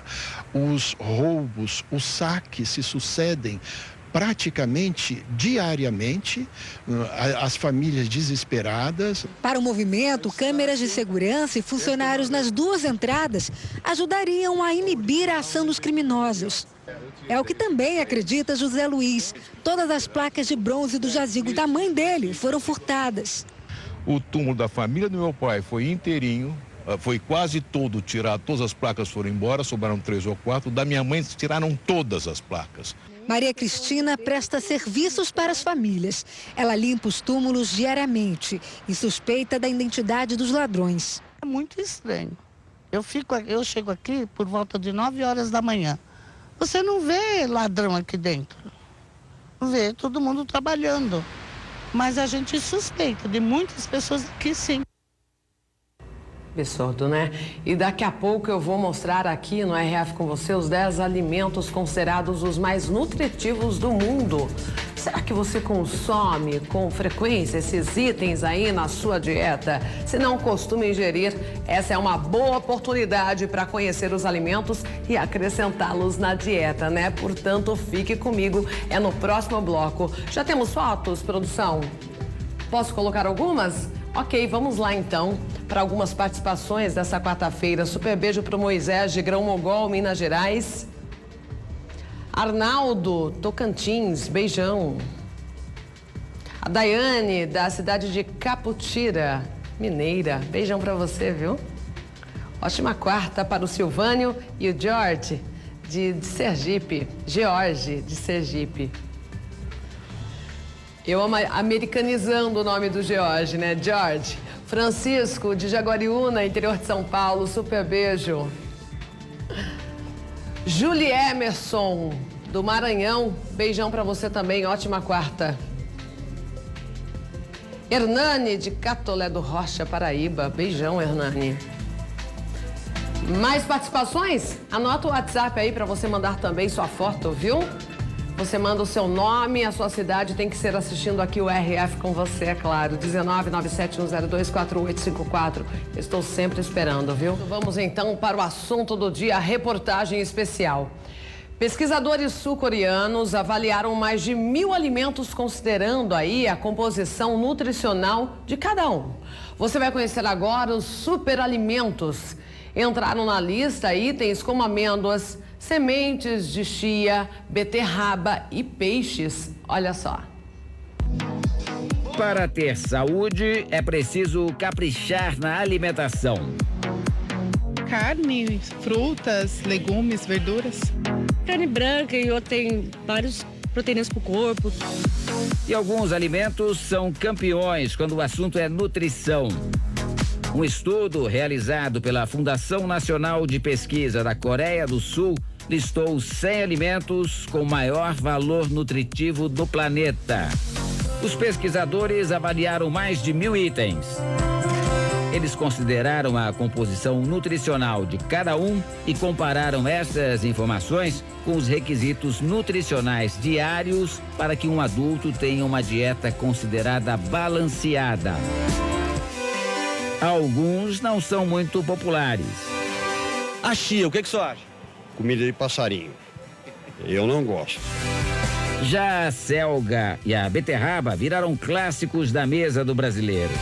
Os roubos, os saques se sucedem praticamente diariamente, as famílias desesperadas. Para o movimento, câmeras de segurança e funcionários nas duas entradas ajudariam a inibir a ação dos criminosos. É o que também acredita José Luiz. Todas as placas de bronze do jazigo da mãe dele foram furtadas. O túmulo da família do meu pai foi inteirinho, foi quase todo tirado, todas as placas foram embora, sobraram 3 ou 4. Da minha mãe tiraram todas as placas. Maria Cristina presta serviços para as famílias. Ela limpa os túmulos diariamente e suspeita da identidade dos ladrões. É muito estranho. Eu chego aqui por volta de 9 horas da manhã. Você não vê ladrão aqui dentro. Vê todo mundo trabalhando. Mas a gente suspeita de muitas pessoas aqui, sim. Absurdo, né? E daqui a pouco eu vou mostrar aqui no RF com você os 10 alimentos considerados os mais nutritivos do mundo. Será que você consome com frequência esses itens aí na sua dieta? Se não costuma ingerir, essa é uma boa oportunidade para conhecer os alimentos e acrescentá-los na dieta, né? Portanto, fique comigo, é no próximo bloco. Já temos fotos, produção? Posso colocar algumas? Ok, vamos lá então. para algumas participações dessa quarta-feira. Super beijo para o Moisés de Grão Mogol, Minas Gerais. Arnaldo, Tocantins, beijão. A Daiane, da cidade de Caputira, Mineira, beijão para você, viu? Ótima quarta para o Silvânio e o George, de Sergipe. George, de Sergipe. Eu amo americanizando o nome do George, né? George. Francisco, de Jaguariúna, interior de São Paulo, super beijo. Julie Emerson, do Maranhão, beijão pra você também, ótima quarta. Hernani, de Catolé do Rocha, Paraíba, beijão, Hernani. Mais participações? Anota o WhatsApp aí pra você mandar também sua foto, viu? Você manda o seu nome, a sua cidade, tem que ser assistindo aqui o RF com você, é claro. 19971024854. Estou sempre esperando, viu? Vamos então para o assunto do dia, a reportagem especial. Pesquisadores sul-coreanos avaliaram mais de 1.000 alimentos, considerando aí a composição nutricional de cada um. Você vai conhecer agora os superalimentos. Entraram na lista itens como amêndoas, sementes de chia, beterraba e peixes. Olha só. Para ter saúde, é preciso caprichar na alimentação. Carne, frutas, legumes, verduras. Carne branca e outra tem várias proteínas para o corpo. E alguns alimentos são campeões quando o assunto é nutrição. Um estudo realizado pela Fundação Nacional de Pesquisa da Coreia do Sul listou 100 alimentos com maior valor nutritivo do planeta. Os pesquisadores avaliaram mais de 1.000 itens. Eles consideraram a composição nutricional de cada um e compararam essas informações com os requisitos nutricionais diários para que um adulto tenha uma dieta considerada balanceada. Alguns não são muito populares. A chia, o que você acha? Comida de passarinho. Eu não gosto. Já a selga e a beterraba viraram clássicos da mesa do brasileiro.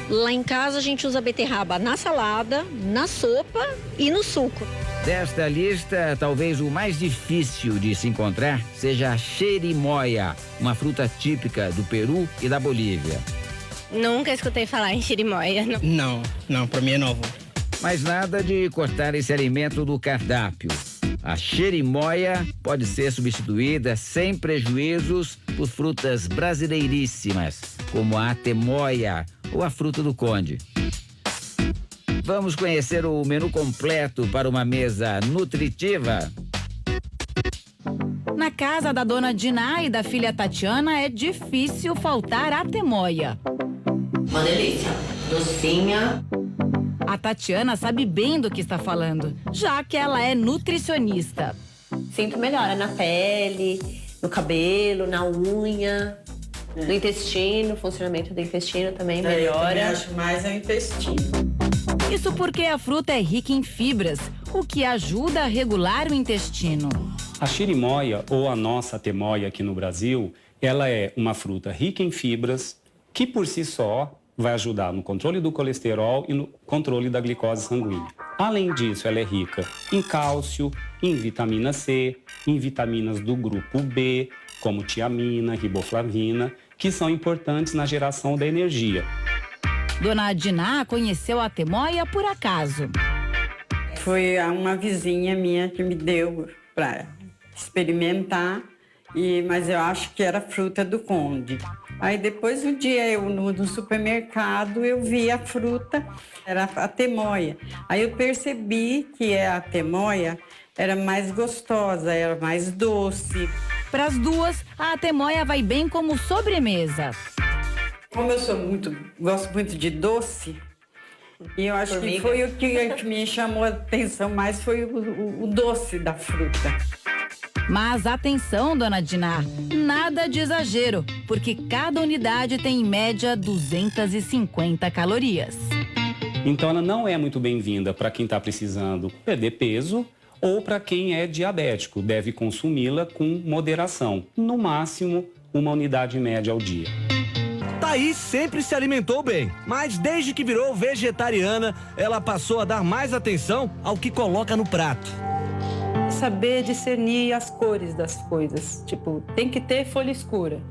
Lá em casa a gente usa beterraba na salada, na sopa e no suco. Desta lista, talvez o mais difícil de se encontrar seja a xerimoia, uma fruta típica do Peru e da Bolívia. Nunca escutei falar em xerimoia. Não, para mim é novo. Mas nada de cortar esse alimento do cardápio. A xerimoia pode ser substituída sem prejuízos por frutas brasileiríssimas, como a atemoia ou a fruta do conde. Vamos conhecer o menu completo para uma mesa nutritiva? Na casa da dona Diná e da filha Tatiana é difícil faltar a atemoia. Uma delícia, docinha. A Tatiana sabe bem do que está falando, já que ela é nutricionista. Sinto melhora na pele, no cabelo, na unha, no intestino, o funcionamento do intestino também melhora. Eu acho mais é o intestino. Isso porque a fruta é rica em fibras, o que ajuda a regular o intestino. A xerimoia, ou a nossa atemoia aqui no Brasil, ela é uma fruta rica em fibras, que por si só vai ajudar no controle do colesterol e no controle da glicose sanguínea. Além disso, ela é rica em cálcio, em vitamina C, em vitaminas do grupo B, como tiamina, riboflavina, que são importantes na geração da energia. Dona Diná conheceu a atemoia por acaso. Foi uma vizinha minha que me deu para experimentar, mas eu acho que era fruta do conde. Aí depois um dia eu no supermercado eu vi a fruta, era a atemoia. Aí eu percebi que a atemoia era mais gostosa, era mais doce. Para as duas, a atemoia vai bem como sobremesa. Como eu gosto muito de doce, e eu acho que foi o que me chamou a atenção mais, foi o doce da fruta. Mas atenção, dona Diná, nada de exagero, porque cada unidade tem em média 250 calorias. Então ela não é muito bem-vinda para quem está precisando perder peso ou para quem é diabético, deve consumi-la com moderação, no máximo uma unidade média ao dia. Thaís sempre se alimentou bem, mas desde que virou vegetariana, ela passou a dar mais atenção ao que coloca no prato. Saber discernir as cores das coisas. Tipo, tem que ter folha escura.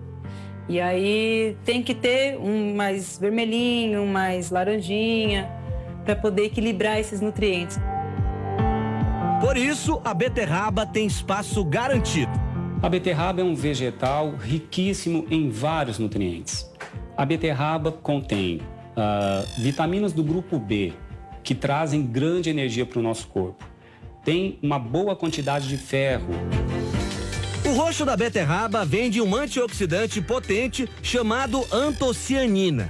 E aí tem que ter um mais vermelhinho, mais laranjinha, para poder equilibrar esses nutrientes. Por isso, a beterraba tem espaço garantido. A beterraba é um vegetal riquíssimo em vários nutrientes. A beterraba contém vitaminas do grupo B, que trazem grande energia para o nosso corpo. Tem uma boa quantidade de ferro. O roxo da beterraba vem de um antioxidante potente chamado antocianina.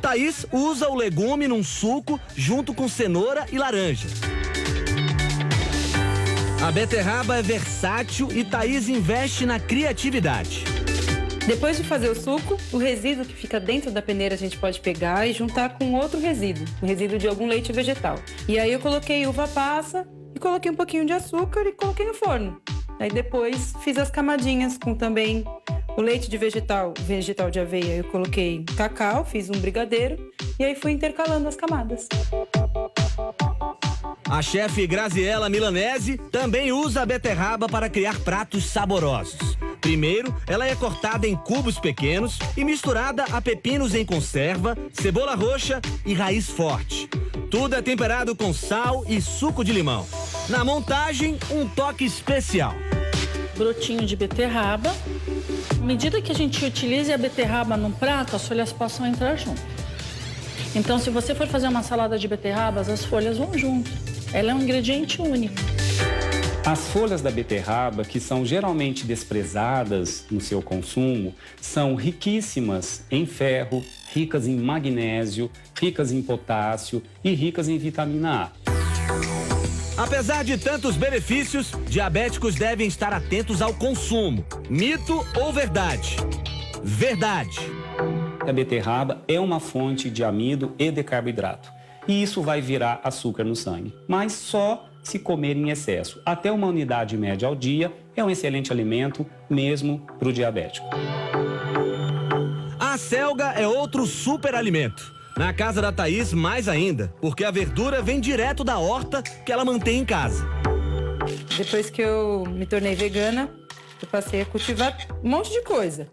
Thaís usa o legume num suco junto com cenoura e laranja. A beterraba é versátil e Thaís investe na criatividade. Depois de fazer o suco, o resíduo que fica dentro da peneira a gente pode pegar e juntar com outro resíduo, o resíduo de algum leite vegetal. E aí eu coloquei uva passa e coloquei um pouquinho de açúcar e coloquei no forno. Aí depois fiz as camadinhas com também o leite de vegetal de aveia. Eu coloquei cacau, fiz um brigadeiro e aí fui intercalando as camadas. A chefe Graziella Milanese também usa a beterraba para criar pratos saborosos. Primeiro, ela é cortada em cubos pequenos e misturada a pepinos em conserva, cebola roxa e raiz forte. Tudo é temperado com sal e suco de limão. Na montagem, um toque especial. Brotinho de beterraba. À medida que a gente utiliza a beterraba num prato, as folhas possam entrar junto. Então, se você for fazer uma salada de beterrabas, as folhas vão junto. Ela é um ingrediente único. As folhas da beterraba, que são geralmente desprezadas no seu consumo, são riquíssimas em ferro, ricas em magnésio, ricas em potássio e ricas em vitamina A. Apesar de tantos benefícios, diabéticos devem estar atentos ao consumo. Mito ou verdade? Verdade. A beterraba é uma fonte de amido e de carboidrato. E isso vai virar açúcar no sangue, mas só se comer em excesso. Até uma unidade média ao dia é um excelente alimento, mesmo para o diabético. A selga é outro super alimento. Na casa da Thaís, mais ainda, porque a verdura vem direto da horta que ela mantém em casa. Depois que eu me tornei vegana, eu passei a cultivar um monte de coisa.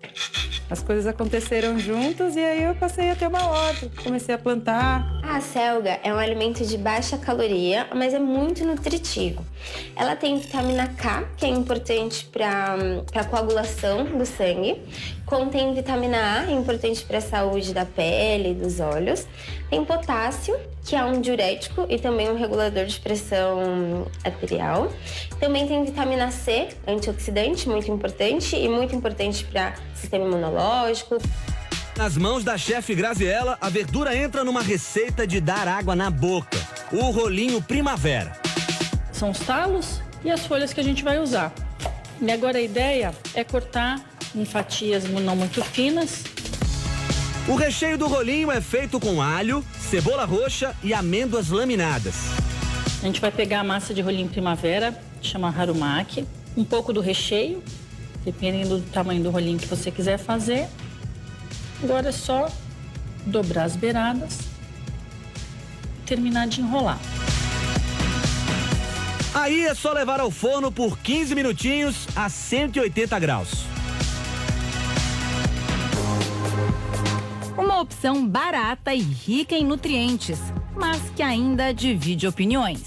As coisas aconteceram juntas e aí eu passei a ter uma horta, comecei a plantar. A selga é um alimento de baixa caloria, mas é muito nutritivo. Ela tem vitamina K, que é importante para a coagulação do sangue. Contém vitamina A, importante para a saúde da pele e dos olhos. Tem potássio, que é um diurético e também um regulador de pressão arterial. Também tem vitamina C, antioxidante, muito importante e muito importante para o sistema imunológico. Nas mãos da chefe Graziella, a verdura entra numa receita de dar água na boca. O rolinho primavera. São os talos e as folhas que a gente vai usar. E agora a ideia é cortar em fatias não muito finas. O recheio do rolinho é feito com alho, cebola roxa e amêndoas laminadas. A gente vai pegar a massa de rolinho primavera, chama harumaki, um pouco do recheio, dependendo do tamanho do rolinho que você quiser fazer. Agora é só dobrar as beiradas, terminar de enrolar. Aí é só levar ao forno por 15 minutinhos a 180 graus. Uma opção barata e rica em nutrientes, mas que ainda divide opiniões.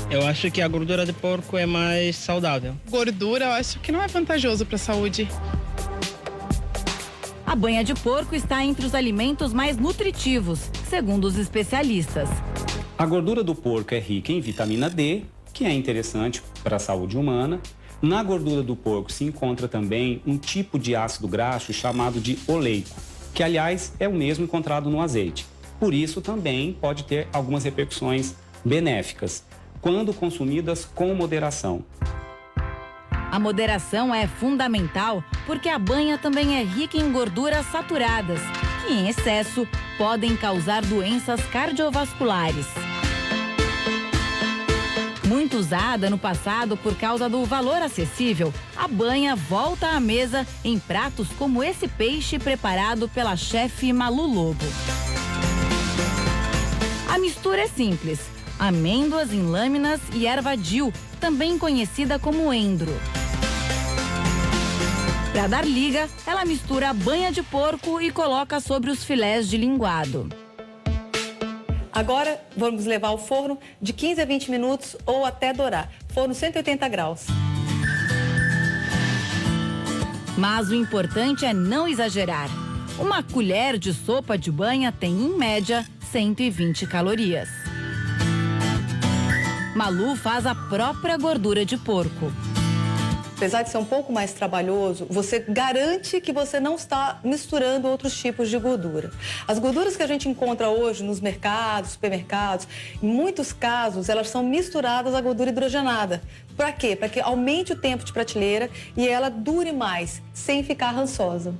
Eu acho que a gordura de porco é mais saudável. Gordura, eu acho que não é vantajoso para a saúde. A banha de porco está entre os alimentos mais nutritivos, segundo os especialistas. A gordura do porco é rica em vitamina D, que é interessante para a saúde humana. Na gordura do porco se encontra também um tipo de ácido graxo chamado de oleico, que, aliás, é o mesmo encontrado no azeite. Por isso, também pode ter algumas repercussões benéficas, quando consumidas com moderação. A moderação é fundamental porque a banha também é rica em gorduras saturadas, que em excesso podem causar doenças cardiovasculares. Muito usada no passado por causa do valor acessível, a banha volta à mesa em pratos como esse peixe preparado pela chefe Malu Lobo. A mistura é simples: amêndoas em lâminas e erva-dil, também conhecida como endro. Para dar liga, ela mistura a banha de porco e coloca sobre os filés de linguado. Agora vamos levar ao forno de 15 a 20 minutos ou até dourar. Forno 180 graus. Mas o importante é não exagerar. Uma colher de sopa de banha tem, em média, 120 calorias. Malu faz a própria gordura de porco. Apesar de ser um pouco mais trabalhoso, você garante que você não está misturando outros tipos de gordura. As gorduras que a gente encontra hoje nos mercados, supermercados, em muitos casos, elas são misturadas à gordura hidrogenada. Para quê? Para que aumente o tempo de prateleira e ela dure mais, sem ficar rançosa.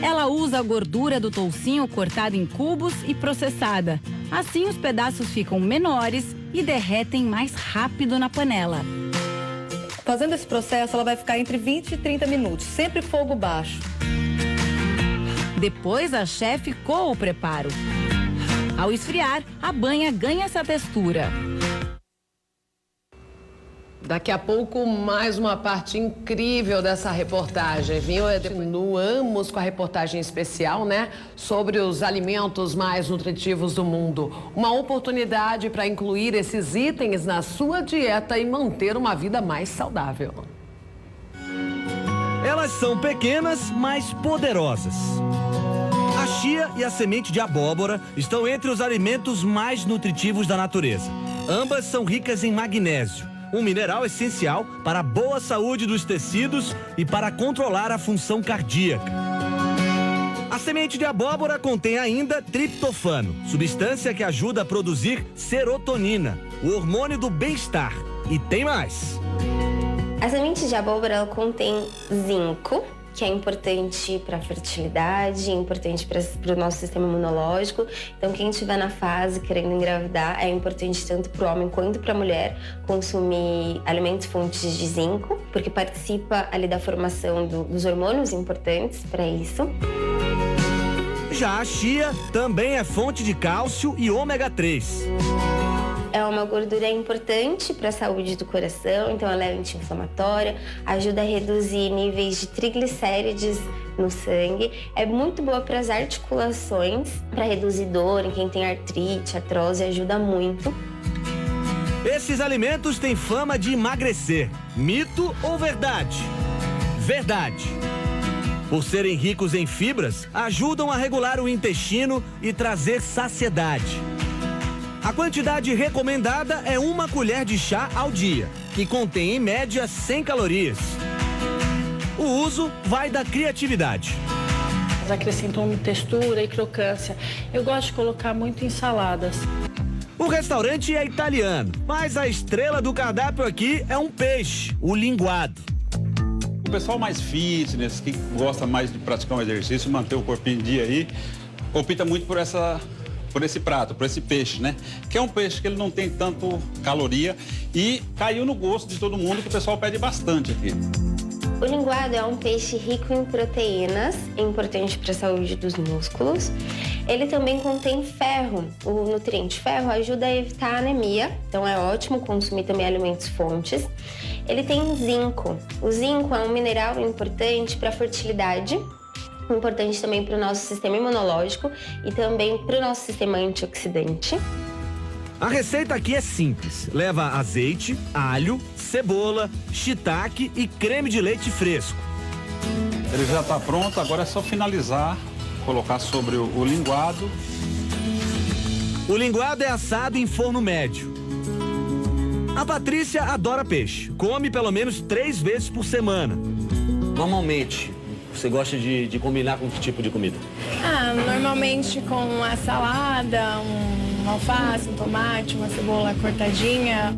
Ela usa a gordura do toucinho cortada em cubos e processada. Assim, os pedaços ficam menores e derretem mais rápido na panela. Fazendo esse processo, ela vai ficar entre 20 e 30 minutos, sempre fogo baixo. Depois, a chefe coa o preparo. Ao esfriar, a banha ganha essa textura. Daqui a pouco, mais uma parte incrível dessa reportagem, viu? Continuamos com a reportagem especial, né? Sobre os alimentos mais nutritivos do mundo. Uma oportunidade para incluir esses itens na sua dieta e manter uma vida mais saudável. Elas são pequenas, mas poderosas. A chia e a semente de abóbora estão entre os alimentos mais nutritivos da natureza. Ambas são ricas em magnésio, um mineral essencial para a boa saúde dos tecidos e para controlar a função cardíaca. A semente de abóbora contém ainda triptofano, substância que ajuda a produzir serotonina, o hormônio do bem-estar. E tem mais. A semente de abóbora ela contém zinco, que é importante para a fertilidade, importante para o nosso sistema imunológico. Então, quem estiver na fase querendo engravidar, é importante tanto para o homem quanto para a mulher consumir alimentos fontes de zinco, porque participa ali da formação dos hormônios importantes para isso. Já a chia também é fonte de cálcio e ômega 3. É uma gordura importante para a saúde do coração, então ela é anti-inflamatória, ajuda a reduzir níveis de triglicérides no sangue, é muito boa para as articulações, para reduzir dor em quem tem artrite, artrose, ajuda muito. Esses alimentos têm fama de emagrecer. Mito ou verdade? Verdade. Por serem ricos em fibras, ajudam a regular o intestino e trazer saciedade. A quantidade recomendada é 1 colher de chá ao dia, que contém em média 100 calorias. O uso vai da criatividade. Acrescentam textura e crocância. Eu gosto de colocar muito em saladas. O restaurante é italiano, mas a estrela do cardápio aqui é um peixe, o linguado. O pessoal mais fitness, que gosta mais de praticar um exercício, manter o corpinho em dia aí, opta muito por esse prato, por esse peixe, né? Que é um peixe que ele não tem tanto caloria e caiu no gosto de todo mundo, que o pessoal pede bastante aqui. O linguado é um peixe rico em proteínas, é importante para a saúde dos músculos. Ele também contém ferro. O nutriente ferro ajuda a evitar a anemia, então é ótimo consumir também alimentos fontes. Ele tem zinco. O zinco é um mineral importante para a fertilidade, importante também para o nosso sistema imunológico e também para o nosso sistema antioxidante. A receita aqui é simples. Leva azeite, alho, cebola, shiitake e creme de leite fresco. Ele já está pronto, agora é só finalizar, colocar sobre o linguado. O linguado é assado em forno médio. A Patrícia adora peixe. Come pelo menos 3 vezes por semana. Normalmente, você gosta de combinar com que tipo de comida? Normalmente com uma salada, um alface, um tomate, uma cebola cortadinha.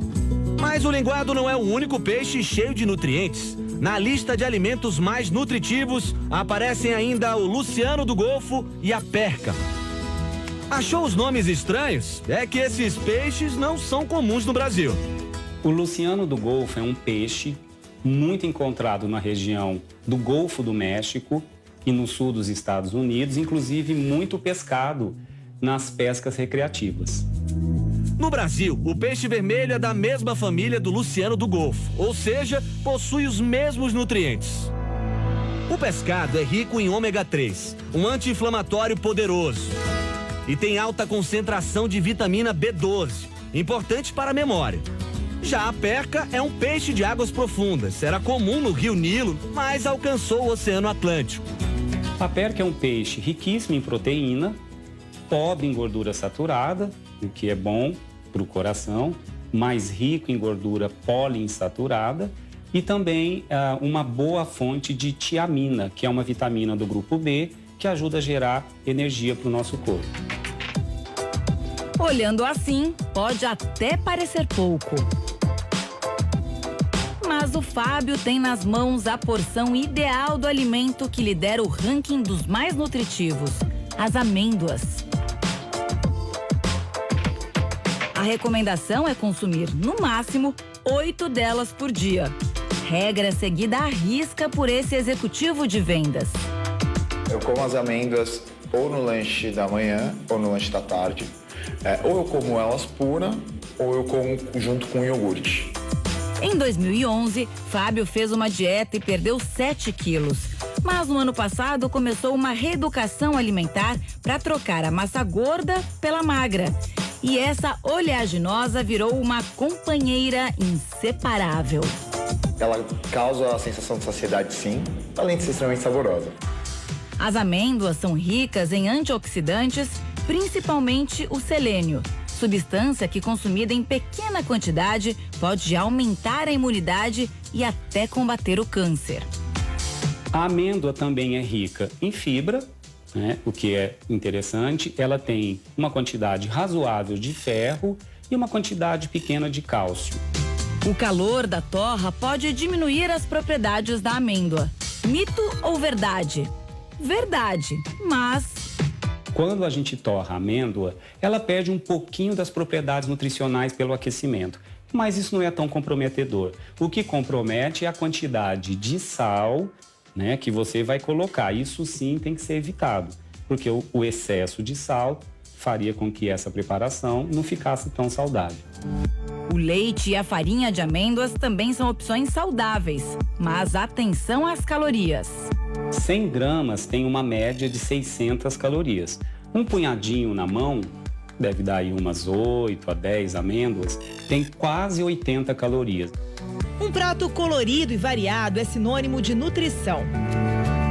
Mas o linguado não é o único peixe cheio de nutrientes. Na lista de alimentos mais nutritivos, aparecem ainda o luciano do golfo e a perca. Achou os nomes estranhos? É que esses peixes não são comuns no Brasil. O Luciano do Golfo é um peixe muito encontrado na região do Golfo do México e no sul dos Estados Unidos, inclusive muito pescado nas pescas recreativas. No Brasil, o peixe vermelho é da mesma família do Luciano do Golfo, ou seja, possui os mesmos nutrientes. O pescado é rico em ômega 3, um anti-inflamatório poderoso, e tem alta concentração de vitamina B12, importante para a memória. Já a perca é um peixe de águas profundas, era comum no Rio Nilo, mas alcançou o Oceano Atlântico. A perca é um peixe riquíssimo em proteína, pobre em gordura saturada, o que é bom para o coração, mais rico em gordura poliinsaturada e também uma boa fonte de tiamina, que é uma vitamina do grupo B, que ajuda a gerar energia para o nosso corpo. Olhando assim, pode até parecer pouco. Mas o Fábio tem nas mãos a porção ideal do alimento que lidera o ranking dos mais nutritivos, as amêndoas. A recomendação é consumir, no máximo, 8 delas por dia. Regra seguida à risca por esse executivo de vendas. Eu como as amêndoas ou no lanche da manhã ou no lanche da tarde. Ou eu como elas pura ou eu como junto com iogurte. Em 2011, Fábio fez uma dieta e perdeu 7 quilos. Mas no ano passado começou uma reeducação alimentar para trocar a massa gorda pela magra. E essa oleaginosa virou uma companheira inseparável. Ela causa a sensação de saciedade, sim, além de ser extremamente saborosa. As amêndoas são ricas em antioxidantes, principalmente o selênio, substância que, consumida em pequena quantidade, pode aumentar a imunidade e até combater o câncer. A amêndoa também é rica em fibra, né? O que é interessante. Ela tem uma quantidade razoável de ferro e uma quantidade pequena de cálcio. O calor da torra pode diminuir as propriedades da amêndoa. Mito ou verdade? Verdade, mas... Quando a gente torra a amêndoa, ela perde um pouquinho das propriedades nutricionais pelo aquecimento. Mas isso não é tão comprometedor. O que compromete é a quantidade de sal, né, que você vai colocar. Isso sim tem que ser evitado, porque o excesso de sal faria com que essa preparação não ficasse tão saudável. O leite e a farinha de amêndoas também são opções saudáveis, mas atenção às calorias. 100 gramas tem uma média de 600 calorias. Um punhadinho na mão, deve dar aí umas 8 a 10 amêndoas, tem quase 80 calorias. Um prato colorido e variado é sinônimo de nutrição.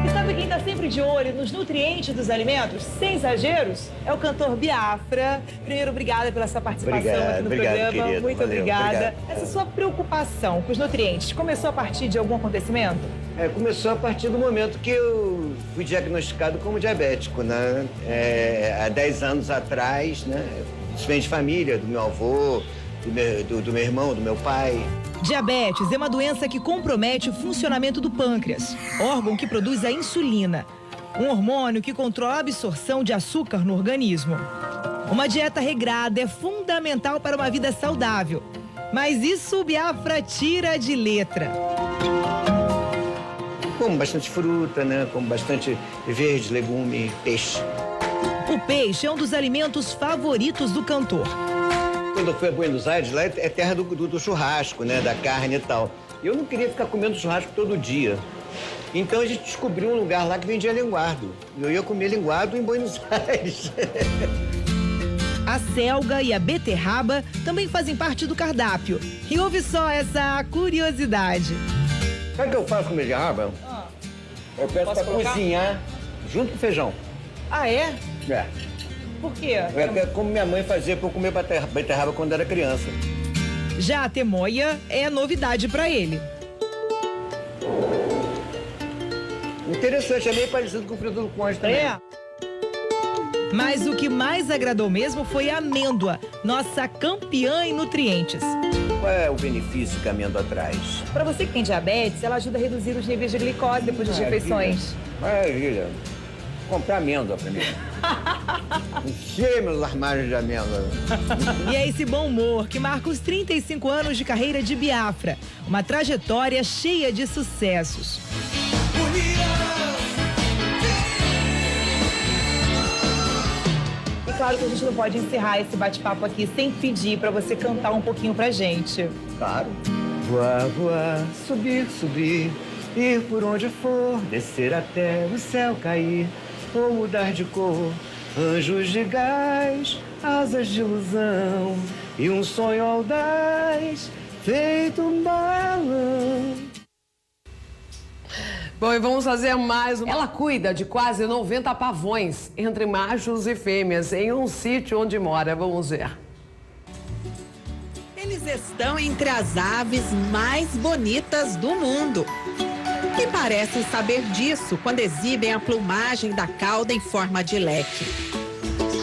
E sabe quem está sempre de olho nos nutrientes dos alimentos, sem exageros? É o cantor Biafra. Primeiro, obrigada pela sua participação aqui no programa. Querido. Muito Valeu, obrigada. obrigado. Essa sua preocupação com os nutrientes começou a partir de algum acontecimento? Começou a partir do momento que eu fui diagnosticado como diabético, né? Há 10 anos atrás, né? Isso vem de família, do meu avô, do meu irmão, do meu pai. Diabetes é uma doença que compromete o funcionamento do pâncreas, órgão que produz a insulina, um hormônio que controla a absorção de açúcar no organismo. Uma dieta regrada é fundamental para uma vida saudável, mas isso o Biafra tira de letra. Como bastante fruta, né? Como bastante verde, legume, peixe. O peixe é um dos alimentos favoritos do cantor. Quando eu fui a Buenos Aires, lá é terra do churrasco, né? Da carne e tal. E eu não queria ficar comendo churrasco todo dia. Então a gente descobriu um lugar lá que vendia linguado. E eu ia comer linguado em Buenos Aires. A selga e a beterraba também fazem parte do cardápio. E ouve só essa curiosidade. Sabe o que eu faço com beterraba? Eu peço pra cozinhar junto com o feijão. Ah, é? É. Por quê? É como minha mãe fazia pra eu comer beterraba quando era criança. Já a temoia é novidade pra ele. Interessante, é meio parecido com o fruto do conde também. É. Mas o que mais agradou mesmo foi a amêndoa, nossa campeã em nutrientes. Qual é o benefício que a amêndoa traz? Para você que tem diabetes, ela ajuda a reduzir os níveis de glicose depois das refeições. Maravilha. comprar amêndoa primeiro. Encher meus armários de amêndoa. E é esse bom humor que marca os 35 anos de carreira de Biafra. Uma trajetória cheia de sucessos. E claro que a gente não pode encerrar esse bate-papo aqui sem pedir para você cantar um pouquinho pra gente. Claro. Voar, voar, subir, subir, ir por onde for, descer até o céu cair, ou mudar de cor, anjos de gás, asas de ilusão, e um sonho audaz, feito um balão. Bom, e vamos fazer mais uma. Ela cuida de quase 90 pavões, entre machos e fêmeas, em um sítio onde mora. Vamos ver. Eles estão entre as aves mais bonitas do mundo. E parecem saber disso quando exibem a plumagem da cauda em forma de leque.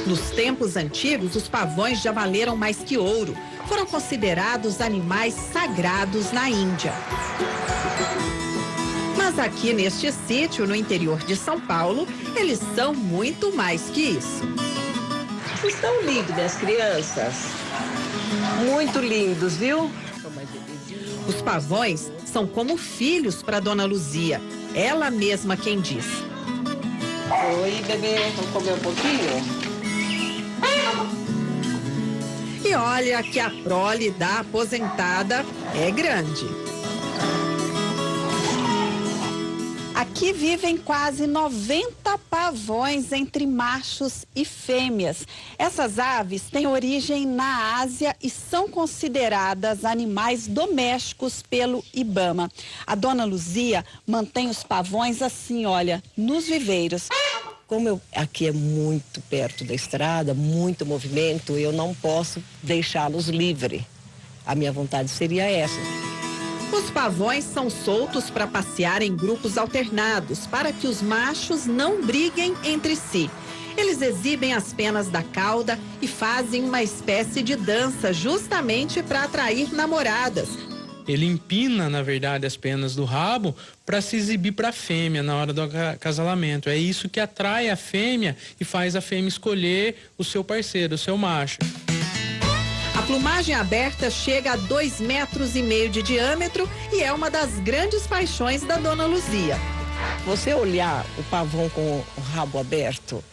Nos tempos antigos, os pavões já valeram mais que ouro. Foram considerados animais sagrados na Índia. Mas aqui neste sítio, no interior de São Paulo, eles são muito mais que isso. Estão lindos, minhas crianças. Muito lindos, viu? Os pavões são como filhos para Dona Luzia. Ela mesma quem diz. Oi, bebê. Vamos comer um pouquinho? E olha que a prole da aposentada é grande. Aqui vivem quase 90 pavões entre machos e fêmeas. Essas aves têm origem na Ásia e são consideradas animais domésticos pelo IBAMA. A Dona Luzia mantém os pavões assim, olha, nos viveiros. Como aqui é muito perto da estrada, muito movimento, eu não posso deixá-los livres. A minha vontade seria essa. Os pavões são soltos para passear em grupos alternados, para que os machos não briguem entre si. Eles exibem as penas da cauda e fazem uma espécie de dança, justamente para atrair namoradas. Ele empina, na verdade, as penas do rabo para se exibir para a fêmea na hora do acasalamento. É isso que atrai a fêmea e faz a fêmea escolher o seu parceiro, o seu macho. A plumagem aberta chega a 2,5 metros de diâmetro e é uma das grandes paixões da Dona Luzia. Você olhar o pavão com o rabo aberto,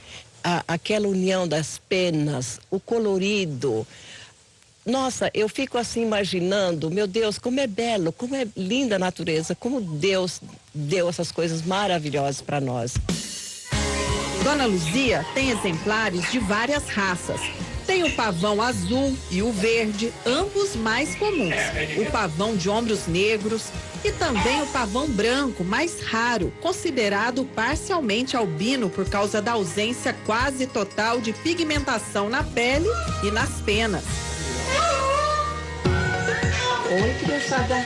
aquela união das penas, o colorido. Nossa, eu fico assim imaginando, meu Deus, como é belo, como é linda a natureza, como Deus deu essas coisas maravilhosas para nós. Dona Luzia tem exemplares de várias raças. Tem o pavão azul e o verde, ambos mais comuns. O pavão de ombros negros e também o pavão branco, mais raro, considerado parcialmente albino por causa da ausência quase total de pigmentação na pele e nas penas. Oi, criançada.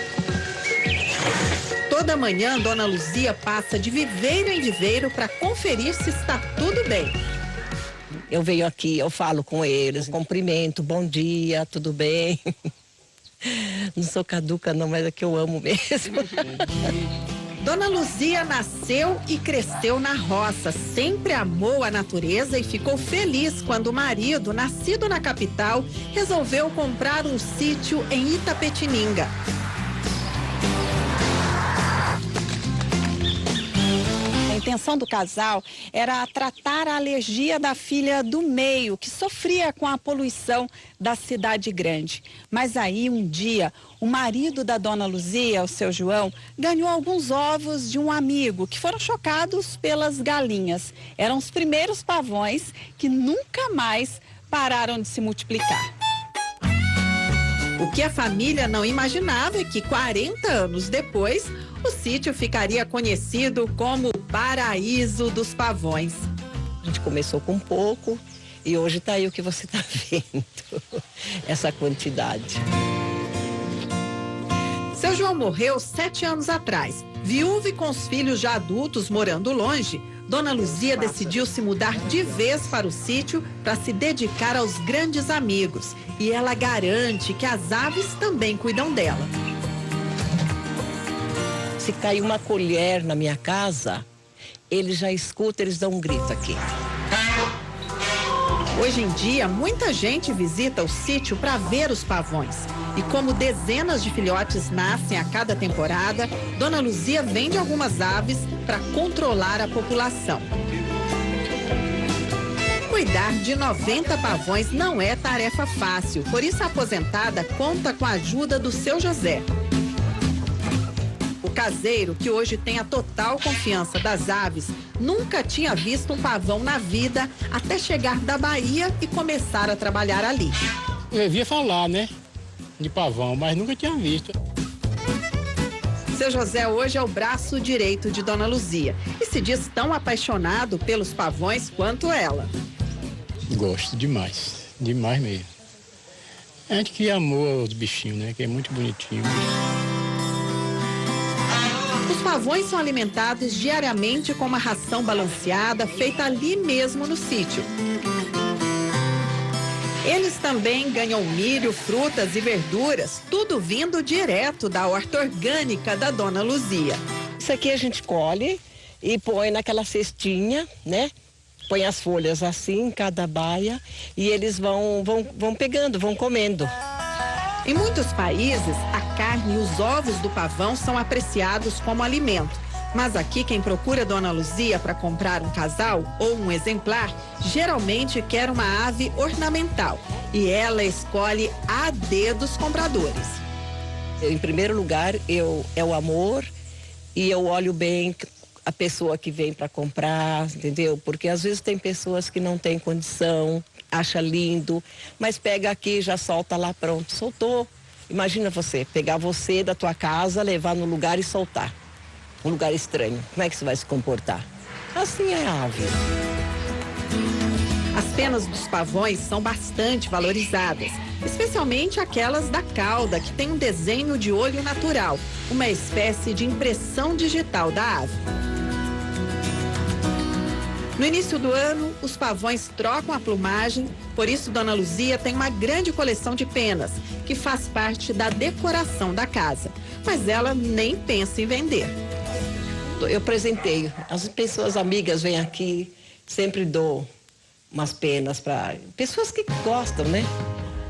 Toda manhã, Dona Luzia passa de viveiro em viveiro para conferir se está tudo bem. Eu venho aqui, eu falo com eles, cumprimento, bom dia, tudo bem? Não sou caduca não, mas é que eu amo mesmo. Dona Luzia nasceu e cresceu na roça, sempre amou a natureza e ficou feliz quando o marido, nascido na capital, resolveu comprar um sítio em Itapetininga. A intenção do casal era tratar a alergia da filha do meio, que sofria com a poluição da cidade grande. Mas aí, um dia, o marido da Dona Luzia, o seu João, ganhou alguns ovos de um amigo, que foram chocados pelas galinhas. Eram os primeiros pavões que nunca mais pararam de se multiplicar. O que a família não imaginava é que 40 anos depois, o sítio ficaria conhecido como o Paraíso dos Pavões. A gente começou com pouco e hoje está aí o que você está vendo, essa quantidade. Seu João morreu 7 anos atrás. Viúva e com os filhos já adultos morando longe, Dona Luzia decidiu se mudar de vez para o sítio para se dedicar aos grandes amigos. E ela garante que as aves também cuidam dela. Se cair uma colher na minha casa, eles já escutam, eles dão um grito aqui. Hoje em dia, muita gente visita o sítio para ver os pavões. E como dezenas de filhotes nascem a cada temporada, Dona Luzia vende algumas aves para controlar a população. Cuidar de 90 pavões não é tarefa fácil, por isso a aposentada conta com a ajuda do seu José. O caseiro, que hoje tem a total confiança das aves, nunca tinha visto um pavão na vida até chegar da Bahia e começar a trabalhar ali. Eu via falar, né, de pavão, mas nunca tinha visto. Seu José hoje é o braço direito de Dona Luzia e se diz tão apaixonado pelos pavões quanto ela. Gosto demais, demais mesmo. A gente cria amor aos bichinhos, né, que é muito bonitinho. Os pavões são alimentados diariamente com uma ração balanceada feita ali mesmo no sítio. Eles também ganham milho, frutas e verduras, tudo vindo direto da horta orgânica da Dona Luzia. Isso aqui a gente colhe e põe naquela cestinha, né? Põe as folhas assim em cada baia e eles vão pegando, vão comendo. Em muitos países, a carne e os ovos do pavão são apreciados como alimento. Mas aqui quem procura Dona Luzia para comprar um casal ou um exemplar, geralmente quer uma ave ornamental. E ela escolhe a dedo os compradores. Em primeiro lugar, é o amor e eu olho bem a pessoa que vem para comprar, entendeu? Porque às vezes tem pessoas que não têm condição, acha lindo, mas pega aqui, já solta lá, pronto, soltou. Imagina você, pegar você da tua casa, levar no lugar e soltar. Um lugar estranho, como é que você vai se comportar? Assim é a ave. As penas dos pavões são bastante valorizadas, especialmente aquelas da cauda, que tem um desenho de olho natural, uma espécie de impressão digital da ave. No início do ano, os pavões trocam a plumagem, por isso Dona Luzia tem uma grande coleção de penas, que faz parte da decoração da casa. Mas ela nem pensa em vender. Eu presenteio. As pessoas amigas vêm aqui, sempre dou umas penas para pessoas que gostam, né?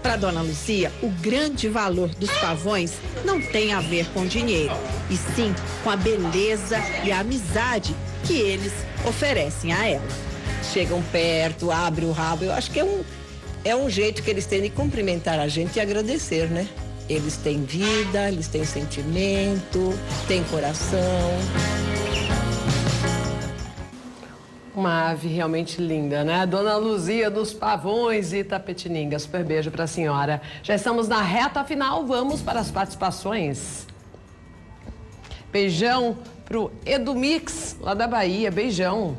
Para Dona Luzia, o grande valor dos pavões não tem a ver com dinheiro, e sim com a beleza e a amizade que eles oferecem a ela. Chegam perto, abrem o rabo. Eu acho que é um jeito que eles têm de cumprimentar a gente e agradecer, né? Eles têm vida, eles têm sentimento, têm coração. Uma ave realmente linda, né? Dona Luzia dos Pavões e Itapetininga. Super beijo para a senhora. Já estamos na reta final, vamos para as participações. Beijão pro Edumix, lá da Bahia. Beijão.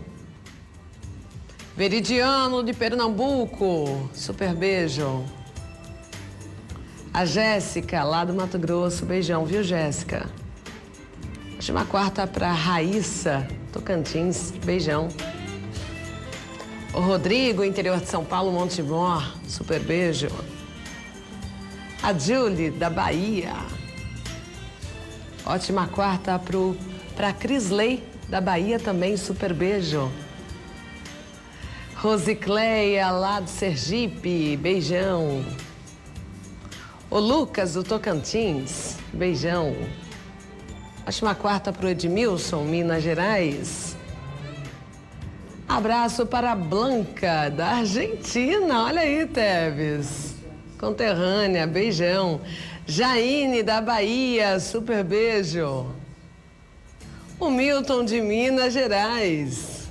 Veridiano de Pernambuco. Super beijo. A Jéssica, lá do Mato Grosso. Beijão, viu, Jéssica? Última quarta para Raíssa, Tocantins. Beijão. O Rodrigo, interior de São Paulo, Montemor. Super beijo. A Julie, da Bahia. Ótima quarta para Crisley, da Bahia também. Super beijo. Rosicleia, lá do Sergipe. Beijão. O Lucas, do Tocantins. Beijão. Ótima quarta para o Edmilson, Minas Gerais. Abraço para a Blanca, da Argentina. Olha aí, Teves. Conterrânea, beijão. Jaine, da Bahia, super beijo. O Milton, de Minas Gerais.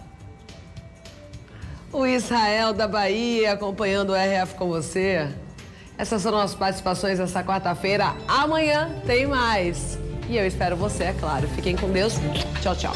O Israel, da Bahia, acompanhando o RF com você. Essas foram as participações dessa quarta-feira. Amanhã tem mais. E eu espero você, é claro. Fiquem com Deus. Tchau, tchau.